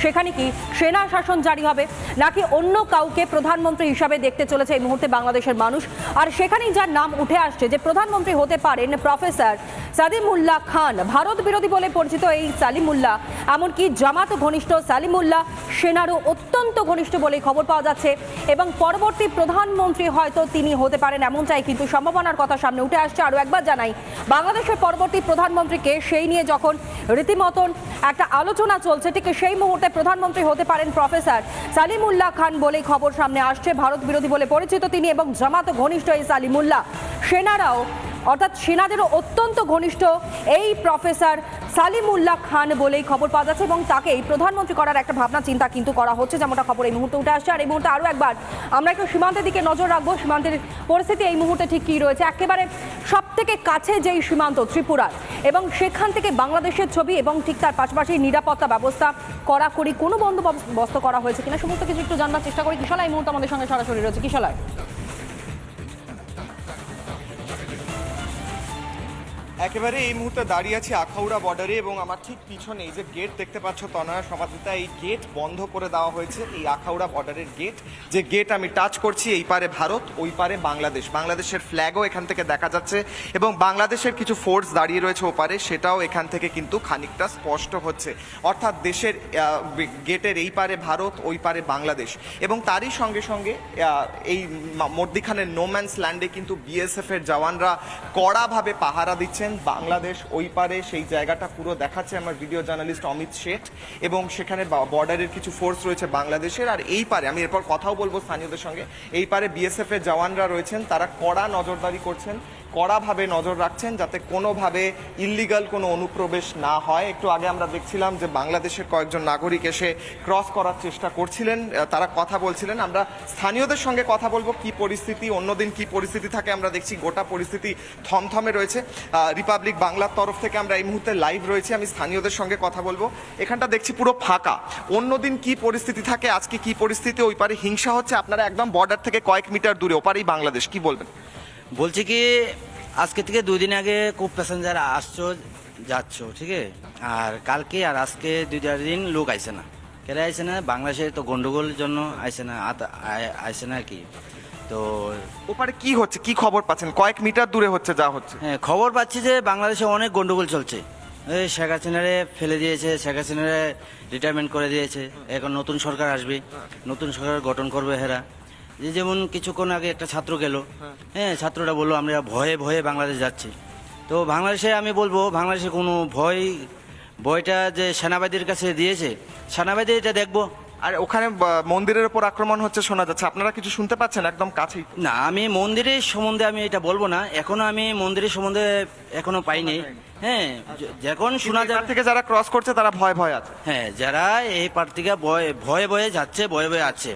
A: সেখানে কি সেনা শাসন জারি হবে নাকি অন্য কাউকে প্রধানমন্ত্রী হিসাবে দেখতে চলেছে এই মুহূর্তে বাংলাদেশের মানুষ। আর সেখানেই যার নাম উঠে আসছে যে প্রধানমন্ত্রী হতে পারেন প্রফেসর সালিমুল্লাহ খান। ভারত বিরোধী বলে পরিচিত এই সালিমুল্লাহ, এমনকি জামাত ঘনিষ্ঠ সালিমুল্লাহ সেনারও অত্যন্ত ঘনিষ্ঠ বলে খবর পাওয়া যাচ্ছে এবং পরবর্তী প্রধানমন্ত্রী হয়তো তিনি হতে পারেন এমনটাই কিন্তু সম্ভাবনার কথা সামনে উঠে আসছে। আরও একবার জানাই, বাংলাদেশের পরবর্তী প্রধানমন্ত্রীকে সেই নিয়ে যখন রীতিমতন একটা আলোচনা চলছে, ঠিক সেই মুহূর্তে প্রধানমন্ত্রী হতে পারেন প্রফেসর সালিমুল্লাহ খান বলেই খবর সামনে আসছে। ভারত বিরোধী বলে পরিচিত তিনি এবং জামাত ঘনিষ্ঠ এই সালিমুল্লাহ সেনারাও অর্থাৎ সেনাদেরও অত্যন্ত ঘনিষ্ঠ এই প্রফেসর সালিমুল্লাহ খান বলেই খবর পাওয়া যাচ্ছে এবং তাকেই প্রধানমন্ত্রী করার একটা ভাবনা চিন্তা কিন্তু করা হচ্ছে, যেমনটা খবর এই মুহূর্তে উঠে আসছে। আর এই মুহূর্তে আরও একবার আমরা একটু সীমান্তের দিকে নজর রাখবো। সীমান্তের পরিস্থিতি এই মুহূর্তে ঠিক কী রয়েছে। একেবারে সব থেকে কাছে যেই সীমান্ত ত্রিপুরার এবং সেখান থেকে বাংলাদেশের ছবি এবং ঠিক তার পাশাপাশি নিরাপত্তা ব্যবস্থা কড়াকড়ি কোনো বন্দোবস্ত করা হয়েছে কিনা সমস্ত কিছু একটু জানবার চেষ্টা করি। কিশলা এই মুহূর্তে আমাদের সঙ্গে সরাসরি রয়েছে। কিশলায়
O: একেবারে এই মুহূর্তে দাঁড়িয়ে আছি আখাউড়া বর্ডারে এবং আমার ঠিক পিছনে এই যে গেট দেখতে পাচ্ছ তনয়া সমাধিতা, এই গেট বন্ধ করে দেওয়া হয়েছে। এই আখাউড়া বর্ডারের গেট, যে গেট আমি টাচ করছি, এই পারে ভারত ওই পারে বাংলাদেশ, বাংলাদেশের ফ্ল্যাগও এখান থেকে দেখা যাচ্ছে এবং বাংলাদেশের কিছু ফোর্স দাঁড়িয়ে রয়েছে ওপারে, সেটাও এখান থেকে কিন্তু খানিকটা স্পষ্ট হচ্ছে। অর্থাৎ দেশের গেটের এই পারে ভারত ওই পারে বাংলাদেশ এবং তারই সঙ্গে সঙ্গে এই মধ্যিখানের নোম্যান্স ল্যান্ডে কিন্তু বিএসএফ এর জওয়ানরা কড়াভাবে পাহারা দিচ্ছেন। বাংলাদেশ ওই পারে সেই জায়গাটা পুরো দেখাচ্ছে আমার ভিডিও জার্নালিস্ট অমিত শেঠ এবং সেখানে বর্ডারের কিছু ফোর্স রয়েছে বাংলাদেশের। আর এই পারে আমি এরপর কথাও বলবো স্থানীয়দের সঙ্গে, এই পারে বিএসএফ এর জওয়ানরা রয়েছেন, তারা কড়া নজরদারি করছেন, কড়াভাবে নজর রাখছেন যাতে কোনোভাবে ইল্লিগাল কোনো অনুপ্রবেশ না হয়। একটু আগে আমরা দেখছিলাম যে বাংলাদেশের কয়েকজন নাগরিক এসে ক্রস করার চেষ্টা করছিলেন, তারা কথা বলছিলেন। আমরা স্থানীয়দের সঙ্গে কথা বলবো কি পরিস্থিতি, অন্যদিন কি পরিস্থিতি থাকে আমরা দেখছি গোটা পরিস্থিতি থমথমে রয়েছে। রিপাবলিক বাংলার তরফ থেকে আমরা এই মুহূর্তে লাইভ রয়েছি, আমি স্থানীয়দের সঙ্গে কথা বলবো। এখানটা দেখছি পুরো ফাঁকা, অন্যদিন কি পরিস্থিতি থাকে আজকে কি পরিস্থিতি, ওই পারে হিংসা হচ্ছে, আপনারা একদম বর্ডার থেকে কয়েক মিটার দূরে, ওপারেই বাংলাদেশ, কি বলবেন?
P: বলছি কি আজকে থেকে 2 দিন আগে খুব প্যাসেঞ্জার আসছো যাচ্ছ, ঠিক আছে, আর কালকে আর আজকে 2-4 দিন লোক আইসে না। কেন আইসে না? বাংলাদেশে তো গন্ডগোলের জন্য আইসে না, আইসে না আর কি। তো
O: ওপারে কি হচ্ছে, কি খবর পাচ্ছেন? কয়েক মিটার দূরে হচ্ছে যা হচ্ছে।
P: হ্যাঁ, খবর পাচ্ছি যে বাংলাদেশে অনেক গন্ডগোল চলছে। এই শেখ হাসিনারে ফেলে দিয়েছে, শেখ হাসিনারে রিটায়ারমেন্ট করে দিয়েছে, এখন নতুন সরকার আসবে, নতুন সরকার গঠন করবে হেরা। যেমন কিছুক্ষণ আগে একটা ছাত্র গেল, হ্যাঁ, ছাত্রটা বললো আমরা ভয়ে ভয়ে বাংলাদেশ যাচ্ছি। তো বাংলাদেশে আমি বলবো বাংলাদেশে কোনো ভয়টা যে সেনাবাহিনীর কাছে দিয়েছে, সেনাবাহিনী এটা দেখবো।
O: আর ওখানে মন্দিরের উপর আক্রমণ হচ্ছে শোনা যাচ্ছে, আপনারা কিছু শুনতে পাচ্ছেন? একদম কাছেই।
P: না, আমি মন্দিরের সম্বন্ধে আমি এটা বলবো না, এখনো আমি মন্দিরের সম্বন্ধে এখনো পাইনি। হ্যাঁ, যখন শোনা যায়
O: থেকে যারা ক্রস করছে তারা ভয় ভয় আছে।
P: হ্যাঁ, যারা এই পার থেকে ভয়ে ভয়ে যাচ্ছে, ভয়ে ভয়ে আছে।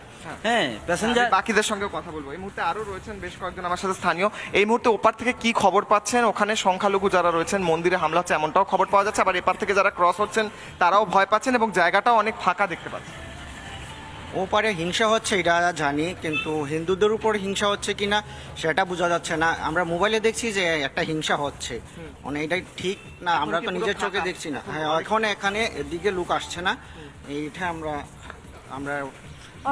P: হ্যাঁ, প্যাসেঞ্জার
O: বাকিদের সঙ্গে কথা বলবো। এই মুহূর্তে আরো রয়েছেন বেশ কয়েকজন আমার সাথে স্থানীয়। এই মুহূর্তে ওপার থেকে কি খবর পাচ্ছেন? ওখানে সংখ্যালঘু যারা রয়েছেন মন্দিরে হামলা হচ্ছে এমনটাও খবর পাওয়া যাচ্ছে, আবার এপার থেকে যারা ক্রস হচ্ছেন তারাও ভয় পাচ্ছেন এবং জায়গাটাও অনেক ফাঁকা দেখতে পাচ্ছেন।
Q: ওপারে হিংসা হচ্ছে এটা জানি, কিন্তু হিন্দুদের উপর হিংসা হচ্ছে কিনা সেটা বোঝা যাচ্ছে না। আমরা মোবাইলে দেখছি যে একটা হিংসা হচ্ছে, মানে এটাই ঠিক না, আমরা তো নিজের চোখে দেখছি না। হ্যাঁ, এখন এখানে এদিকে লোক আসছে না, এইটা আমরা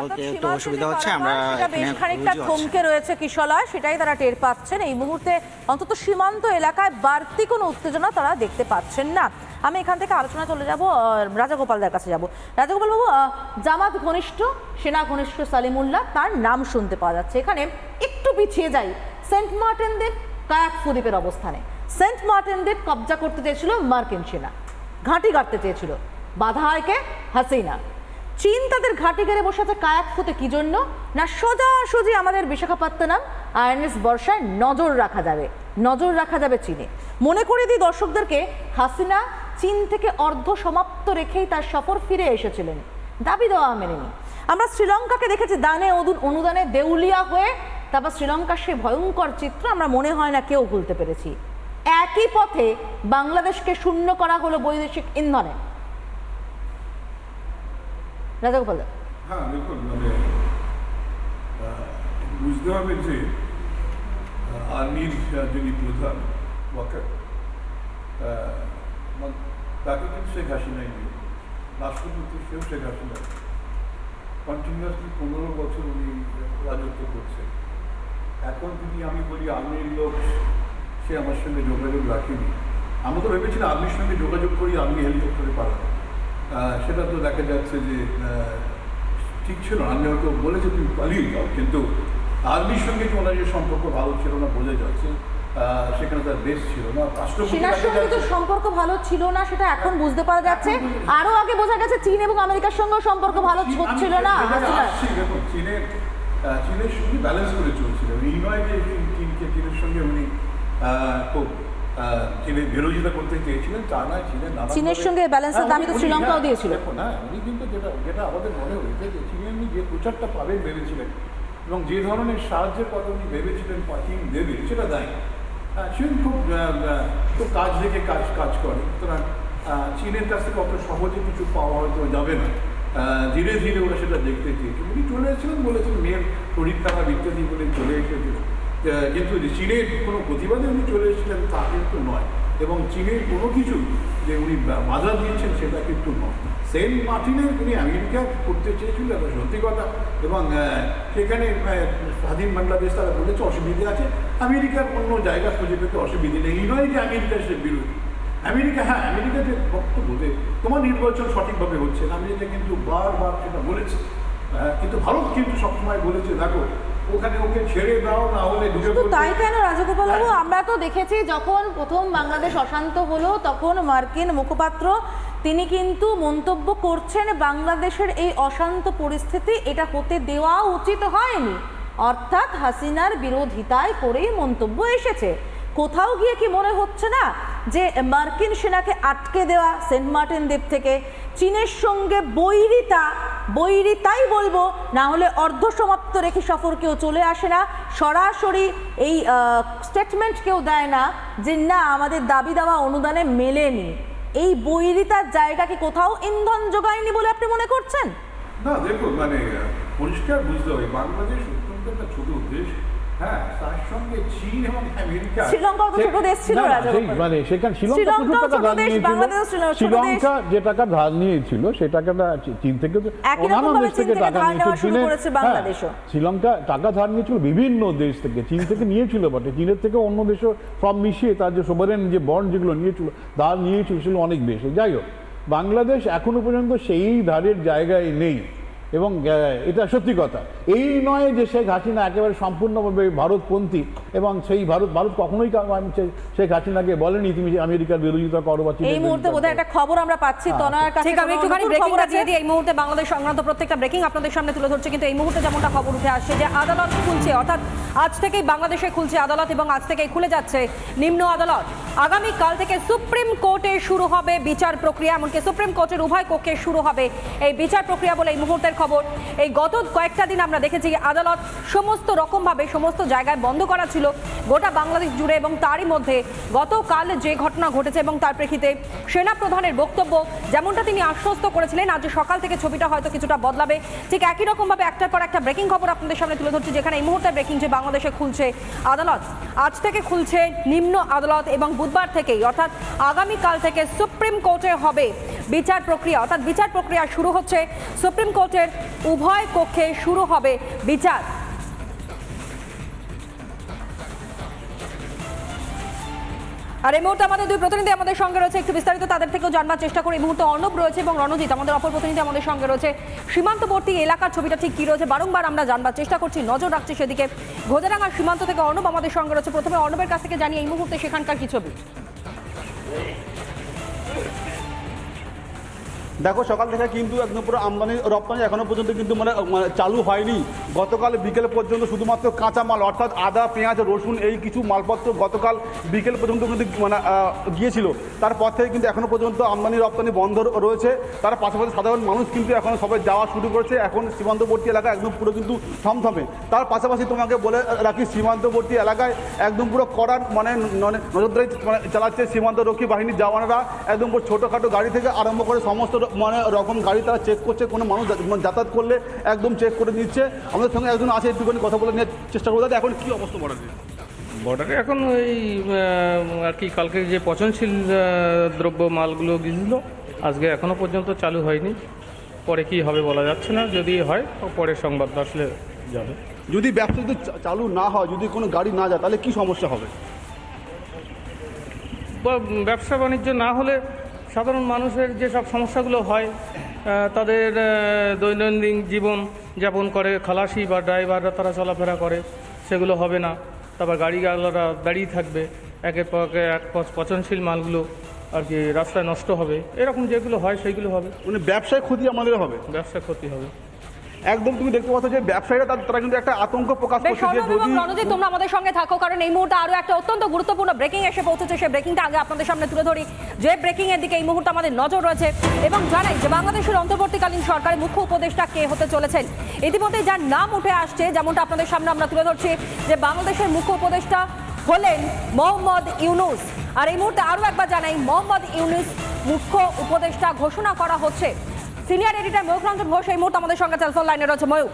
Q: বলতে একটু অসুবিধা হচ্ছে। আমরা
B: বেশ খানিকটা থমকে রয়েছে কিশলয়, সেটাই তারা টের পাচ্ছেন। এই মুহূর্তে অন্তত সীমান্ত এলাকায় বাড়তি কোনো উত্তেজনা তারা দেখতে পাচ্ছেন না। আমি এখান থেকে আলোচনা চলে যাব রাজাগোপালদার কাছে যাব। রাজাগোপাল বাবু, জামাত ঘনিষ্ঠ, সেনা ঘনিষ্ঠ সালিমুল্লাহ, তার নাম শুনতে পাওয়া যাচ্ছে। এখানে একটু পিছিয়ে যাই, সেন্ট মার্টিন দ্বীপ কায়াকফু দ্বীপের অবস্থানে। সেন্ট মার্টিন দ্বীপ কবজা করতে চেয়েছিল মার্কিন সেনা, ঘাঁটি গাড়তে চেয়েছিল, বাধা হয় কে? হাসিনা। চীন তাদের ঘাঁটি গেড়ে বসে আছে কায়াকফুতে, কি জন্য না সোজাসুজি আমাদের বিশাখাপত্তনম আইএনএস বর্ষায় নজর রাখা যাবে চীনে। মনে করে দিই দর্শকদেরকে, হাসিনা চীন থেকে অর্ধ সমাপ্ত রেখেই তার সফর ফিরে এসেছিলেন, দাবি দেওয়া মেনেনি। আমরা শ্রীলঙ্কাকে দেখেছি দানে অনুদানে দেউলিয়া হয়ে, তারপর শ্রীলঙ্কার সেই ভয়ঙ্কর চিত্র আমরা মনে হয় না কেউ ভুলতে পেরেছি। একই পথে বাংলাদেশকে শূন্য করা হলো বৈদেশিক ইন্ধনে। রাজাগোপাল,
R: হ্যাঁ দেখুন, মানে বুঝতে হবে যে আর্মির যিনি প্রধান ওয়াকার, তাকে কিন্তু শেখ হাসিনাই নিয়ে রাষ্ট্রপতি, সেও শেখ হাসিনা কন্টিনিউয়াসলি 15 বছর উনি রাজত্ব করছে। এখন যদি আমি বলি আর্মির লোক, সে আমার সঙ্গে যোগাযোগ রাখেনি। আমরা তো ভেবেছিলাম আর্মির সঙ্গে যোগাযোগ করি আর্মি হেলিকপ্টারে পাঠাবো, সেটা তো দেখা যাচ্ছে যে ঠিক ছিল না। আর্মি হয়তো বলেছে তুমি পালিয়ে যাও, কিন্তু আর্মির সঙ্গে যে ওনার যে সম্পর্ক ভালো ছিল না বোঝা যাচ্ছে, সেখানে তার বেশ ছিল না।
B: সেনার সঙ্গে তো সম্পর্ক ভালো ছিল না, সেটা এখন বুঝতে পারা যাচ্ছে। আরো আগে বোঝা গেছে চীন এবং আমেরিকার সঙ্গেও সম্পর্ক ভালো হচ্ছিল না।
R: দেখুন, চীনের সঙ্গে ব্যালেন্স করে চলছিল। এই নয় যে চীনের সঙ্গে উনি খুব চীনের বিরোধিতা করতে চেয়েছিলেন, তা নয়।
B: চীনের সঙ্গে ব্যালেন্সের দাবি তো শ্রীলঙ্কাও দিয়েছিল।
R: না, উনি কিন্তু যেটা আমাদের মনে হয়েছে যে চীনের উনি যে প্রচারটা পাবেন ভেবেছিলেন এবং যে ধরনের সাহায্যের কথা উনি ভেবেছিলেন চীন দেবে, সেটা দেয়। চীন খুব কাজ দেখে কাজ করে, সুতরাং চীনের কাছ থেকে অত সহজে কিছু পাওয়া হয়তো যাবে না। ধীরে ধীরে ওরা সেটা দেখতে চেয়েছে। উনি চলে এসেছিলেন, বলেছেন মেয়ের শরীর খারাপ ইত্যাদি বলে চলে এসেছিলেন, কিন্তু চীনের কোনো প্রতিবাদে উনি চলে এসেছিলেন তা কিন্তু নয়। এবং চীনের কোনো কিছু যে উনি বাধা দিয়েছেন সেটা কিন্তু নয়। সেন্ট মার্টিনের উনি আমেরিকা করতে চেয়েছিল, এটা সত্যি কথা। এবং সেখানে স্বাধীন বাংলাদেশ তারা বলেছে অসুবিধে আছে, আমেরিকার অন্য জায়গা খুঁজে পেতে অসুবিধে নেই। এই নয় যে আমেরিকা সে বিরোধী। আমেরিকা, হ্যাঁ, আমেরিকা যে বক্তব্য যে তোমার নির্বাচন সঠিকভাবে হচ্ছে না, আমেরিকা কিন্তু বারবার সেটা বলেছে। কিন্তু ভারত কিন্তু সবসময় বলেছে দেখো ওখানে ওকে ছেড়ে দাও, না হলে
B: তাই কেন রাজাগোপাল বাবু, আমরা তো দেখেছি যখন প্রথম বাংলাদেশ অশান্ত হলো তখন মার্কিন মুখপাত্র তিনি কিন্তু মন্তব্য করছেন বাংলাদেশের এই অশান্ত পরিস্থিতি এটা হতে দেওয়া উচিত হয়নি, অর্থাৎ হাসিনার বিরোধিতায় করেই মন্তব্য এসেছে। কোথাও গিয়ে কি মনে হচ্ছে না যে মার্কিন সেনাকে আটকে দেওয়া সেন্ট মার্টিন দ্বীপ থেকে চীনের সঙ্গে বৈরিতাই বলবো, না হলে অর্ধসমাপ্ত রেখে সফর কেউ চলে আসে না, সরাসরি এই স্টেটমেন্ট কেউ দেয় না যে না আমাদের দাবি দেওয়া অনুদানে মেলেনি। এই বৈরিতার জায়গা কি কোথাও ইন্ধন যোগায়নি বলে আপনি মনে করছেন?
R: না দেখুন, মানে পরিষ্কার বুঝতে হবে বাংলাদেশ অত্যন্ত একটা ছোট দেশ। হ্যাঁ, তার সঙ্গে চীন এবং আমেরিকা,
B: শ্রীলঙ্কাও তো ছোট দেশ ছিল,
S: মানে সেখানে শ্রীলঙ্কা যে টাকা ধার নিয়েছিল সে টাকাটা চীন থেকে অন্যান্য দেশ থেকে টাকা নিয়েছিল। শ্রীলঙ্কা টাকা ধার নিয়েছিল বিভিন্ন দেশ থেকে, চীন থেকে নিয়েছিল বটে, চীনের থেকে অন্য দেশও সব মিশিয়ে তার যে সোভারেন যে বন্ড যেগুলো নিয়েছিল, ধার নিয়েছিল সেগুলো অনেক বেশি। যাই হোক, বাংলাদেশ এখনো পর্যন্ত সেই ধারের জায়গায় নেই এবং এটা সত্যি কথা। এই নয় যে শেখ হাসিনা একেবারে সম্পূর্ণভাবে ভারতপন্থী এবং সেই ভারত কখনোই শেখ হাসিনাকে বলেনি তুমি আমেরিকার বিরোধিতা করো বা
B: এই মুহূর্তে বোধহয় একটা খবর আমরা পাচ্ছি তনয়ার কাছে।
A: ঠিক, আমি একটুখানি ব্রেকিংটা দিয়ে দিই। এই মুহূর্তে বাংলাদেশ সংক্রান্ত প্রত্যেকটা ব্রেকিং আপনাদের সামনে তুলে ধরছে, কিন্তু এই মুহূর্তে যেমনটা খবর উঠে আসছে যে আদালত খুলছে, অর্থাৎ আজ থেকেই বাংলাদেশে খুলছে আদালত এবং আজ থেকেই খুলে যাচ্ছে নিম্ন আদালত। আগামীকাল থেকে সুপ্রিম কোর্টে শুরু হবে বিচার প্রক্রিয়া, এমনকি সুপ্রিম কোর্টের উভয় কক্ষে শুরু হবে এই বিচার প্রক্রিয়া বলে এই মুহূর্তের খবর। এই গত কয়েকটা দিন আমরা দেখেছি আদালত সমস্ত রকমভাবে সমস্ত জায়গায় বন্ধ করা ছিল গোটা বাংলাদেশ জুড়ে, এবং তারই মধ্যে গতকাল যে ঘটনা ঘটেছে এবং তার প্রেক্ষিতে সেনা প্রধানের বক্তব্য যেমনটা তিনি আশ্বস্ত করেছিলেন আজ সকাল থেকে ছবিটা হয়তো কিছুটা বদলাবে, ঠিক একই রকমভাবে একটার পর একটা ব্রেকিং খবর আপনাদের সামনে তুলে ধরছি, যেখানে এই মুহূর্তে ব্রেকিং যে বাংলাদেশে খুলছে আদালত। আজ থেকে খুলছে নিম্ন আদালত এবং বুধবার থেকেই অর্থাৎ আগামীকাল থেকে সুপ্রিম কোর্টে হবে বিচার প্রক্রিয়া, অর্থাৎ বিচার প্রক্রিয়া শুরু হচ্ছে। সুপ্রিম কোর্টের উভয় কক্ষে শুরু হবে বিচার। আর এই মুহূর্তে আমাদের দুই প্রতিনিধি আমাদের সঙ্গে রয়েছে, একটু বিস্তারিত তাদের থেকেও জানবার চেষ্টা করি। এই মুহূর্তে অর্ণব রয়েছে এবং রণজিৎ আমাদের অপর প্রতিনিধি আমাদের সঙ্গে রয়েছে। সীমান্তবর্তী এলাকার ছবিটা ঠিক কি রয়েছে বারংবার আমরা জানবার চেষ্টা করছি, নজর রাখছি সেদিকে। ঘোজারাঙ্গা সীমান্ত থেকে অর্ণব আমাদের সঙ্গে রয়েছে। প্রথমে অর্ণবের কাছ থেকে জানি এই মুহূর্তে সেখানকার কি ছবি।
M: দেখো, সকাল থেকে কিন্তু একদম পুরো আমদানি রপ্তানি এখনো পর্যন্ত কিন্তু মানে চালু হয়নি। গতকাল বিকেল পর্যন্ত শুধুমাত্র কাঁচা মাল অর্থাৎ আদা, পেঁয়াজ, রসুন এই কিছু মালপত্র গতকাল বিকেল পর্যন্ত কিন্তু মানে গিয়েছিল। তারপর থেকে কিন্তু এখনো পর্যন্ত আমদানি রপ্তানি বন্ধ রয়েছে। তার পাশাপাশি সাধারণ মানুষ কিন্তু এখন সবাই যাওয়া শুরু করেছে। এখন সীমান্তবর্তী এলাকা একদম পুরো কিন্তু থমথমে। তার পাশাপাশি তোমাকে বলে রাখি, সীমান্তবর্তী এলাকায় একদম পুরো কড়ার মানে নজরদারি চালাচ্ছে সীমান্তরক্ষী বাহিনীর জওয়ানরা। একদম পুরো ছোটোখাটো গাড়ি থেকে আরম্ভ করে সমস্ত মানে রকম গাড়ি তারা চেক করছে। কোনো মানুষ যাতায়াত করলে একদম চেক করে নিচ্ছে। আমাদের সঙ্গে একজন আছে, একটুখানি কথা বলে নেওয়ার চেষ্টা করবো। এখন কি অবস্থা
T: বর্ডারে? এখন ওই আর কি কালকে যে পচনশীল দ্রব্য মালগুলো গিয়েছিল আজকে এখনো পর্যন্ত চালু হয়নি। পরে কি হবে বলা যাচ্ছে না, যদি হয় পরের সংবাদ আসলে যাবে।
M: যদি ব্যবসা যদি চালু না হয়, যদি কোনো গাড়ি না যায়, তাহলে কি সমস্যা হবে?
T: ব্যবসা বাণিজ্য না হলে সাধারণ মানুষের যেসব সমস্যাগুলো হয়, তাদের দৈনন্দিন জীবন যাপন করে খালাসি বা ড্রাইভাররা তারা চলাফেরা করে, সেগুলো হবে না। তারপর গাড়িওয়ালারা দাঁড়িয়ে থাকবে, একের পর এক পচনশীল মালগুলো আর কি রাস্তায় নষ্ট হবে। এরকম যেগুলো হয় সেইগুলো হবে।
M: মানে ব্যবসায় ক্ষতি আমাদের হবে,
T: ব্যবসায় ক্ষতি হবে।
M: একদম তুমি দেখতে পাচ্ছ যে ব্যবসায়ীরা তারা কিন্তু একটা আতঙ্ক প্রকাশ করছে যে যদি
A: রণজিৎ তোমরা আমাদের সঙ্গে থাকো, কারণ এই মুহূর্তে আরো একটা অত্যন্ত গুরুত্বপূর্ণ ব্রেকিং এসে পৌঁছেছে। সেই ব্রেকিংটা আগে আপনাদের সামনে তুলে ধরি, যে ব্রেকিং এর দিকে এই মুহূর্তে আমাদের নজর রয়েছে। এবং জানাই যে বাংলাদেশের অন্তর্বর্তীকালীন সরকারের মুখ্য উপদেষ্টা কে হতে চলেছেন। ইতিমধ্যে যার নাম উঠে আসছে, যেমনটা আপনাদের সামনে আমরা তুলে ধরছি, যে বাংলাদেশের মুখ্য উপদেষ্টা হলেন মোহাম্মদ ইউনূস। আর এই মুহূর্তে আরো একবার জানাই, মোহাম্মদ ইউনূস মুখ্য উপদেষ্টা ঘোষণা করা হচ্ছে। সিনিয়র এডিটর ময়ূক রঞ্জন ঘোষ এই মুহূর্তে আমাদের সঙ্গে টেলিফোন লাইনে রয়েছে। ময়ূক,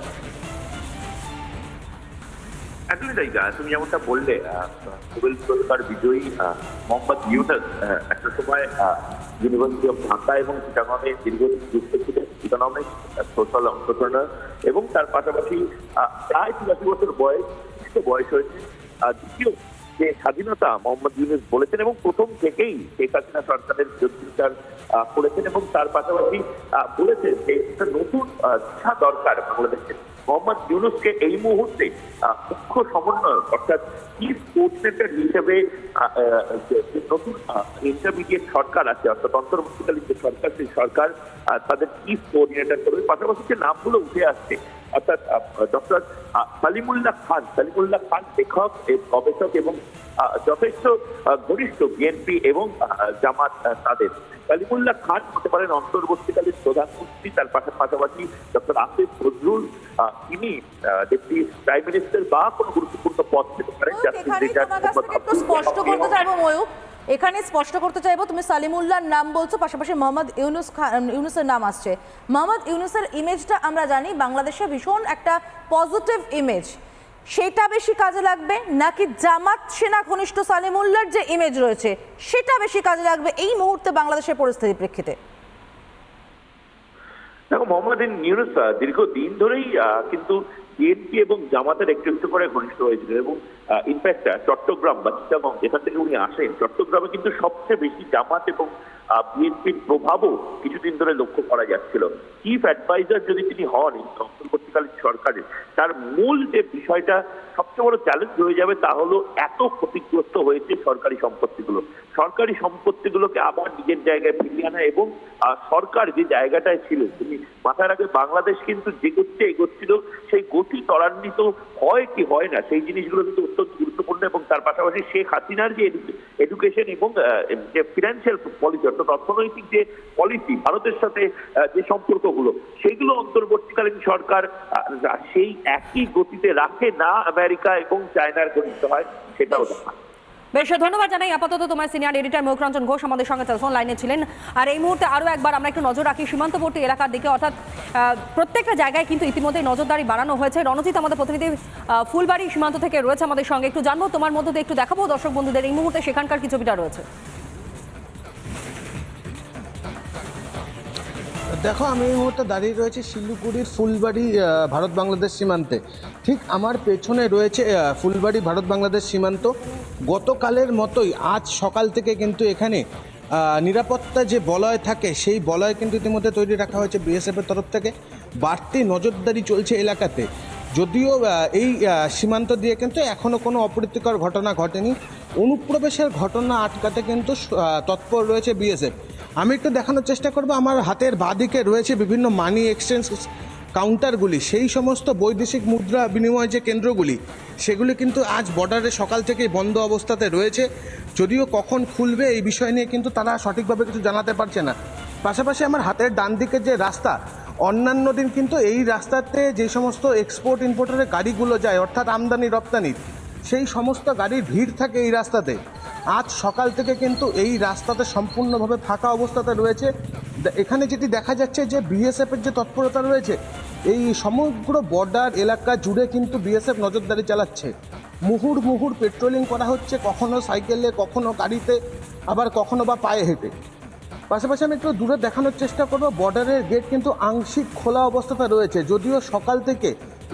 U: একদমই তাই। তুমি যেমনটা বললে, নোবেল পুরস্কার বিজয়ী মোহাম্মদ ইউনূস একটা সময় ইউনিভার্সিটি অফ ঢাকা এবং চিটাগংয়ে দীর্ঘদিন যুক্ত ছিলেন ইকোনমিক্স, সোশ্যাল অন্ত্রপ্রেনার, এবং তার পাশাপাশি প্রায় ৮৩ বছর বয়স হয়েছে। দ্বিতীয় যে স্বাধীনতা মোহাম্মদ ইউনূস বলেছেন এবং প্রথম থেকেই শেখ হাসিনা সরকারের বিরোধিতা করেছেন, এবং তার পাশাপাশি বলেছেন যে একটা নতুন দিশা দরকার বাংলাদেশের। মোহাম্মদ ইউনূসকে এই মুহূর্তে মুখ্য সমন্বয়ক অর্থাৎ চিফ কোঅর্ডিনেটর হিসেবে নতুন ইন্টারমিডিয়েট সরকার আছে, অর্থাৎ অন্তর্বর্তীকালীন যে সরকার, সেই সরকার তাদের চিফ কোঅর্ডিনেটর করবে। পাশাপাশি যে নামগুলো উঠে আসছে, অর্থাৎ ডক্টর সালিমুল্লাহ খান লেখক, গবেষক এবং যথেষ্ট ঘনিষ্ঠ বিএনপি এবং জামাত তাদের। সালিমুল্লাহ খান হতে পারেন অন্তর্বর্তীকালীন প্রধানমন্ত্রী। তার পাশাপাশি ডক্টর আসিফ নজরুল, তিনি ডেপুটি প্রাইম মিনিস্টার বা কোনো গুরুত্বপূর্ণ পদ পেতে পারেন।
B: স্পষ্ট করতে চাইবো ময়ূক, এখানে স্পষ্ট করতে চাইবো, তুমি সালিমুল্লাহর নাম বলছো, পাশাপাশি মোহাম্মদ ইউনূসের নাম আসছে। মোহাম্মদ ইউনূসের ইমেজটা আমরা জানি বাংলাদেশে ভীষণ একটা পজিটিভ ইমেজ, সেটা বেশি কাজে লাগবে নাকি জামাত সেনা ঘনিষ্ঠ সালিমুল্লাহর যে ইমেজ রয়েছে সেটা বেশি কাজে লাগবে এই মুহূর্তে বাংলাদেশের পরিস্থিতির প্রেক্ষিতে?
U: দেখো, মোহাম্মদ ইউনূস দীর্ঘদিন ধরেই কিন্তু বিএনপি এবং জামাতের একটু একটু করে ঘনিষ্ঠ হয়েছিল, এবং ইনফ্যাক্ট চট্টগ্রাম বা চিটাগং যেখান থেকে উনি আসেন, চট্টগ্রামে কিন্তু সবচেয়ে বেশি জামাত এবং বিএনপির প্রভাবও কিছুদিন ধরে লক্ষ্য করা যাচ্ছিল। চিফ অ্যাডভাইজার যদি তিনি হন অন্তর্বর্তীকালীন সরকারের, তার মূল যে বিষয়টা সবচেয়ে বড় চ্যালেঞ্জ হয়ে যাবে তা হলো এত ক্ষতিগ্রস্ত হয়েছে সরকারি সম্পত্তিগুলোকে আবার নিজের জায়গায় ফিরিয়ে আনা, এবং সরকার যে জায়গাটায় ছিল, তুমি মাথায় রাখবে বাংলাদেশ কিন্তু যে গতিতে এগোচ্ছিল সেই গতি ত্বরান্বিত হয় কি হয় না সেই জিনিসগুলো কিন্তু অত্যন্ত গুরুত্বপূর্ণ। এবং তার পাশাপাশি শেখ হাসিনার যে এডুকেশন এবং যে ফিনান্সিয়াল পলিসি অর্থাৎ অর্থনৈতিক যে পলিসি, ভারতের সাথে যে সম্পর্কগুলো, সেগুলো অন্তর্বর্তীকালীন সরকার সেই একই গতিতে রাখে না আমেরিকা এবং চায়নার ঘনিষ্ঠ হয়, সেটাও দেখা।
A: বেশ, ধন্যবাদ জানাই। আপাতত তোমার সিনিয়র এডিটর ময়ূক রঞ্জন ঘোষ আমাদের সঙ্গে টেলিফোন লাইনে ছিলেন। আর এই মুহূর্তে আরও একবার আমরা একটু নজর রাখি সীমান্তবর্তী এলাকার দিকে, অর্থাৎ প্রত্যেকটা জায়গায় কিন্তু ইতিমধ্যে নজরদারি বাড়ানো হয়েছে। রণজিৎ আমাদের প্রতিনিধি ফুলবাড়ি সীমান্ত থেকে রয়েছে আমাদের সঙ্গে, একটু জানবো তোমার মধ্যে একটু দেখাবো দর্শক বন্ধুদের এই মুহূর্তে সেখানকার কি ছবিটা রয়েছে।
C: দেখো, আমি এই মুহূর্তে দাঁড়িয়ে রয়েছে শিলিগুড়ির ফুলবাড়ি ভারত বাংলাদেশ সীমান্তে। ঠিক আমার পেছনে রয়েছে ফুলবাড়ি ভারত বাংলাদেশ সীমান্ত। গতকালের মতোই আজ সকাল থেকে কিন্তু এখানে নিরাপত্তা যে বলয় থাকে সেই বলয় কিন্তু ইতিমধ্যে তৈরি রাখা হয়েছে বিএসএফের তরফ থেকে। বাড়তি নজরদারি চলছে এলাকাতে। যদিও এই সীমান্ত দিয়ে কিন্তু এখনও কোনো অপ্রীতিকর ঘটনা ঘটেনি। অনুপ্রবেশের ঘটনা আটকাতে কিন্তু তৎপর রয়েছে বিএসএফ। আমি একটু দেখানোর চেষ্টা করব, আমার হাতের বাঁদিকে রয়েছে বিভিন্ন মানি এক্সচেঞ্জ কাউন্টারগুলি। সেই সমস্ত বৈদেশিক মুদ্রা বিনিময় যে কেন্দ্রগুলি সেগুলি কিন্তু আজ বর্ডারে সকাল থেকেই বন্ধ অবস্থাতে রয়েছে। যদিও কখন খুলবে এই বিষয় নিয়ে কিন্তু তারা সঠিকভাবে কিছু জানাতে পারছে না। পাশাপাশি আমার হাতের ডান দিকে যে রাস্তা, অন্যান্য দিন কিন্তু এই রাস্তাতে যে সমস্ত এক্সপোর্ট ইম্পোর্টারের গাড়িগুলো যায়, অর্থাৎ আমদানি রপ্তানির, সেই সমস্ত গাড়ির ভিড় থাকে এই রাস্তাতে। আজ সকাল থেকে কিন্তু এই রাস্তাতে সম্পূর্ণভাবে ফাঁকা অবস্থাতে রয়েছে। এখানে যেটি দেখা যাচ্ছে যে বিএসএফের যে তৎপরতা রয়েছে, এই সমগ্র বর্ডার এলাকা জুড়ে কিন্তু বিএসএফ নজরদারি চালাচ্ছে। মুহুর পেট্রোলিং করা হচ্ছে, কখনো সাইকেলে, কখনো গাড়িতে, আবার কখনো বা পায়ে হেঁটে। পাশাপাশি আমি একটু দূরে দেখানোর চেষ্টা করব, বর্ডারের গেট কিন্তু আংশিক খোলা অবস্থাতে রয়েছে। যদিও সকাল থেকে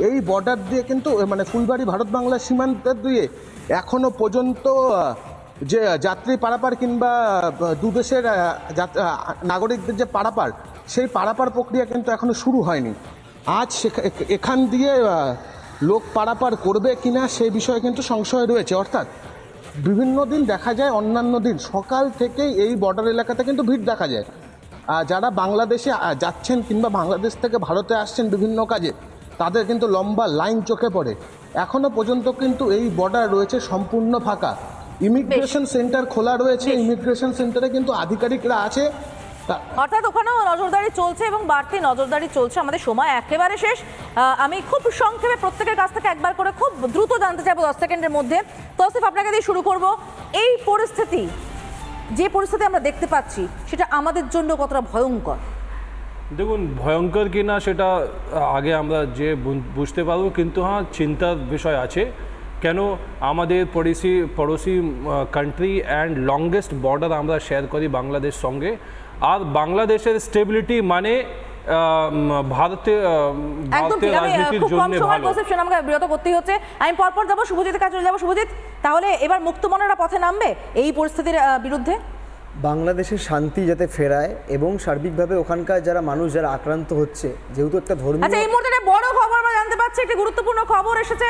C: এই বর্ডার দিয়ে কিন্তু মানে ফুলবাড়ি ভারত বাংলা সীমান্তের দিয়ে এখনও পর্যন্ত যে যাত্রী পারাপার কিংবা দুদেশের নাগরিকদের যে পারাপার, সেই পারাপার প্রক্রিয়া কিন্তু এখনও শুরু হয়নি। আজ এখান দিয়ে লোক পারাপার করবে কিনা সেই বিষয়ে কিন্তু সংশয় রয়েছে। অর্থাৎ বিভিন্ন দিন দেখা যায়, অন্যান্য দিন সকাল থেকেই এই বর্ডার এলাকাতে কিন্তু ভিড় দেখা যায়। যারা বাংলাদেশে যাচ্ছেন কিংবা বাংলাদেশ থেকে ভারতে আসছেন বিভিন্ন কাজে, তাদের কিন্তু লম্বা লাইন চোখে পড়ে। এখনও পর্যন্ত কিন্তু এই বর্ডার রয়েছে সম্পূর্ণ ফাঁকা। ইমিগ্রেশন সেন্টার খোলা রয়েছে, ইমিগ্রেশন সেন্টারে কিন্তু আধিকারিকরা আছে।
B: অর্থাৎ ওখানেও নজরদারি চলছে এবং বাড়তি নজরদারি চলছে। আমাদের সময় একেবারে শেষ। আমি খুব সংক্ষেপে প্রত্যেকের কাছ থেকে একবার করে খুব দ্রুত জানতে চাইবো 10 সেকেন্ডের মধ্যে। তৌসিফ, আপনাকে দিয়ে শুরু করব। এই পরিস্থিতি, যে পরিস্থিতি আমরা দেখতে পাচ্ছি, সেটা আমাদের জন্য কতটা ভয়ঙ্কর?
K: দেখুন, ভয়ঙ্কর কি না সেটা আগে আমরা যে বুঝতে পারবো, কিন্তু হ্যাঁ, চিন্তার বিষয় আছে। কেন, আমাদের পড়োশি কান্ট্রি অ্যান্ড লংগেস্ট বর্ডার আমরা শেয়ার করি বাংলাদেশ সঙ্গে। আর বাংলাদেশের স্টেবিলিটি মানে ভারতের রাজনীতির জন্য ভালো।
B: আমাকে বিরত করতেই হচ্ছে। আমি পরপর যাবো, শুভজিতের কাছে যাবো। শুভজিৎ, তাহলে এবার মুক্তমনেরা পথে নামবে এই পরিস্থিতির বিরুদ্ধে?
F: বাংলাদেশের শান্তি যাতে ফেরায় এবং সার্বিকভাবে ওখানকার যারা মানুষ যারা আক্রান্ত হচ্ছে, যেহেতু একটা ধর্মীয়।
B: আচ্ছা, এই মুহূর্তে বড় খবর আমরা জানতে পাচ্ছি, একটি গুরুত্বপূর্ণ খবর এসেছে।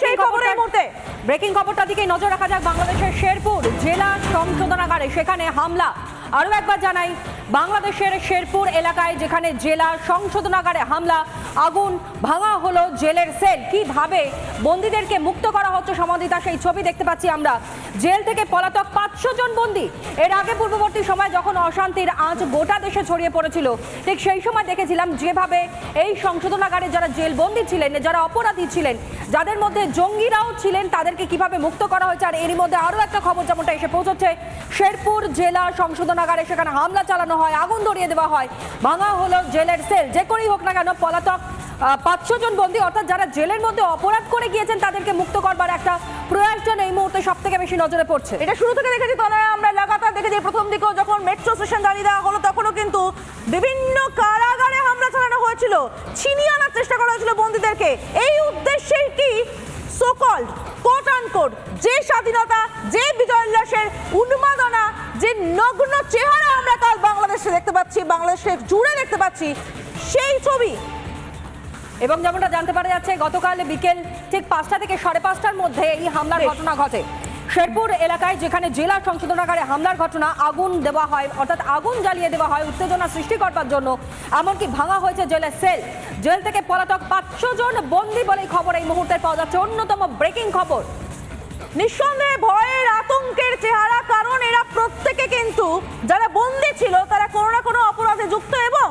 B: সেই খবরে এই মুহূর্তে
A: ব্রেকিং খবরটার দিকে নজর রাখা যাক। বাংলাদেশের শেরপুর জেলা সংশোধনাগারে সেখানে হামলা। আরও একবার জানাই, বাংলাদেশের শেরপুর এলাকায় যেখানে জেলা সংশোধনাগারে হামলা, আগুন, ভাঙা হলো জেলের সেল। কিভাবে বন্দীদেরকে মুক্ত করা হচ্ছে সমাধিতা, সেই ছবি দেখতে পাচ্ছি আমরা। জেল থেকে পলাতক 500 জন বন্দী। এর আগে পূর্ববর্তী সময় যখন অশান্তির আঁচ গোটা দেশে ছড়িয়ে পড়েছিল, ঠিক সেই সময় দেখেছিলাম যেভাবে এই সংশোধনাগারে যারা জেল বন্দী ছিলেন, যারা অপরাধী ছিলেন, যাদের মধ্যে জঙ্গিরাও ছিলেন, তাদেরকে কিভাবে মুক্ত করা হয়েছে। আর এরই মধ্যে আরও একটা খবর যেমনটা এসে পৌঁছচ্ছে, শেরপুর জেলা সংশোধনাগারে সেখানে হামলা চালানো হয়, আগুন ধরিয়ে দেওয়া হয়, ভাঙা হলো জেলের সেল। যে করেই হোক না কেন, পলাতক 500 জন বন্দী, অর্থাৎ যারা জেলের মধ্যে অপরাধ করে গিয়েছেন, তাদেরকে মুক্ত করবার একটা প্রয়াস যেন এই মুহূর্তে সব থেকে বেশি নজরে পড়ছে।
B: এটা শুরু থেকে দেখেছি তনয়া, আমরা লাগাতার দেখেছি। প্রথম দিকেও যখন মেট্রো স্টেশন জ্বালিয়ে দেওয়া হলো, তখনও কিন্তু বিভিন্ন কারাগারে হামলা চালানো হয়েছিল, ছিনিয়ে আনার চেষ্টা করা হয়েছিল বন্দীদেরকে। এই উদ্দেশ্যেই কি সোকল্ড কোট আনকোট যে স্বাধীনতা, যে বিজয় উল্লাসের উন্মাদনা, যে নগ্ন চেহারা আমরা কাল বাংলাদেশে দেখতে পাচ্ছি, বাংলাদেশে জুড়ে দেখতে পাচ্ছি, সেই ছবি।
A: এবং যেমনটা জানতে পারা যাচ্ছে, গতকাল বিকেল ঠিক 5টা থেকে 5:30টার মধ্যে এই হামলার ঘটনা ঘটে। শেরপুর এলাকায় যেখানে জেলা সংশোধনাগারে হামলার ঘটনা, আগুন দেওয়া হয়, অর্থাৎ আগুন জ্বালিয়ে দেওয়া হয় উত্তেজনা সৃষ্টি করবার জন্য। এমনকি ভাঙা হয়েছে জেলের সেল। জেল থেকে পলাতক 500 জন বন্দী বলেই খবর এই মুহূর্তে পাওয়া যাচ্ছে। অন্যতম ব্রেকিং খবর।
B: নিঃসন্দেহে ভয়ের, আতঙ্কের চেহারা, কারণ এরা প্রত্যেকে কিন্তু যারা বন্দী ছিল তারা কোনো না কোনো অপরাধে যুক্ত, এবং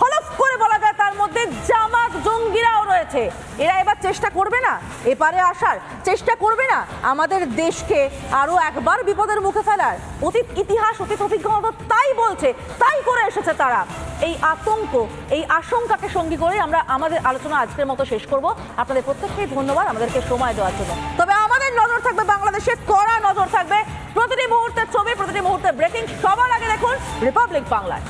B: হলফ করে বলা যায় তার মধ্যে জামাত জঙ্গিরাও রয়েছে। এরা এবার চেষ্টা করবে না এপারে আসার, চেষ্টা করবে না আমাদের দেশকে আরো একবার বিপদের মুখে ফেলার। অতীত ইতিহাস, অতীত অভিজ্ঞতা তাই বলছে, তাই করে এসেছে তারা। এই আতঙ্ক, এই আশঙ্কাকে সঙ্গী করে আমরা আমাদের আলোচনা আজকের মতো শেষ করব। আপনাদের প্রত্যেককেই ধন্যবাদ আমাদেরকে সময় দেওয়ার জন্য। তবে আমাদের নজর থাকবে বাংলাদেশে, কড়া নজর থাকবে। প্রতিটি মুহূর্তের ছবি, প্রতিটি মুহূর্তের ব্রেকিং সবার আগে দেখুন রিপাবলিক বাংলায়।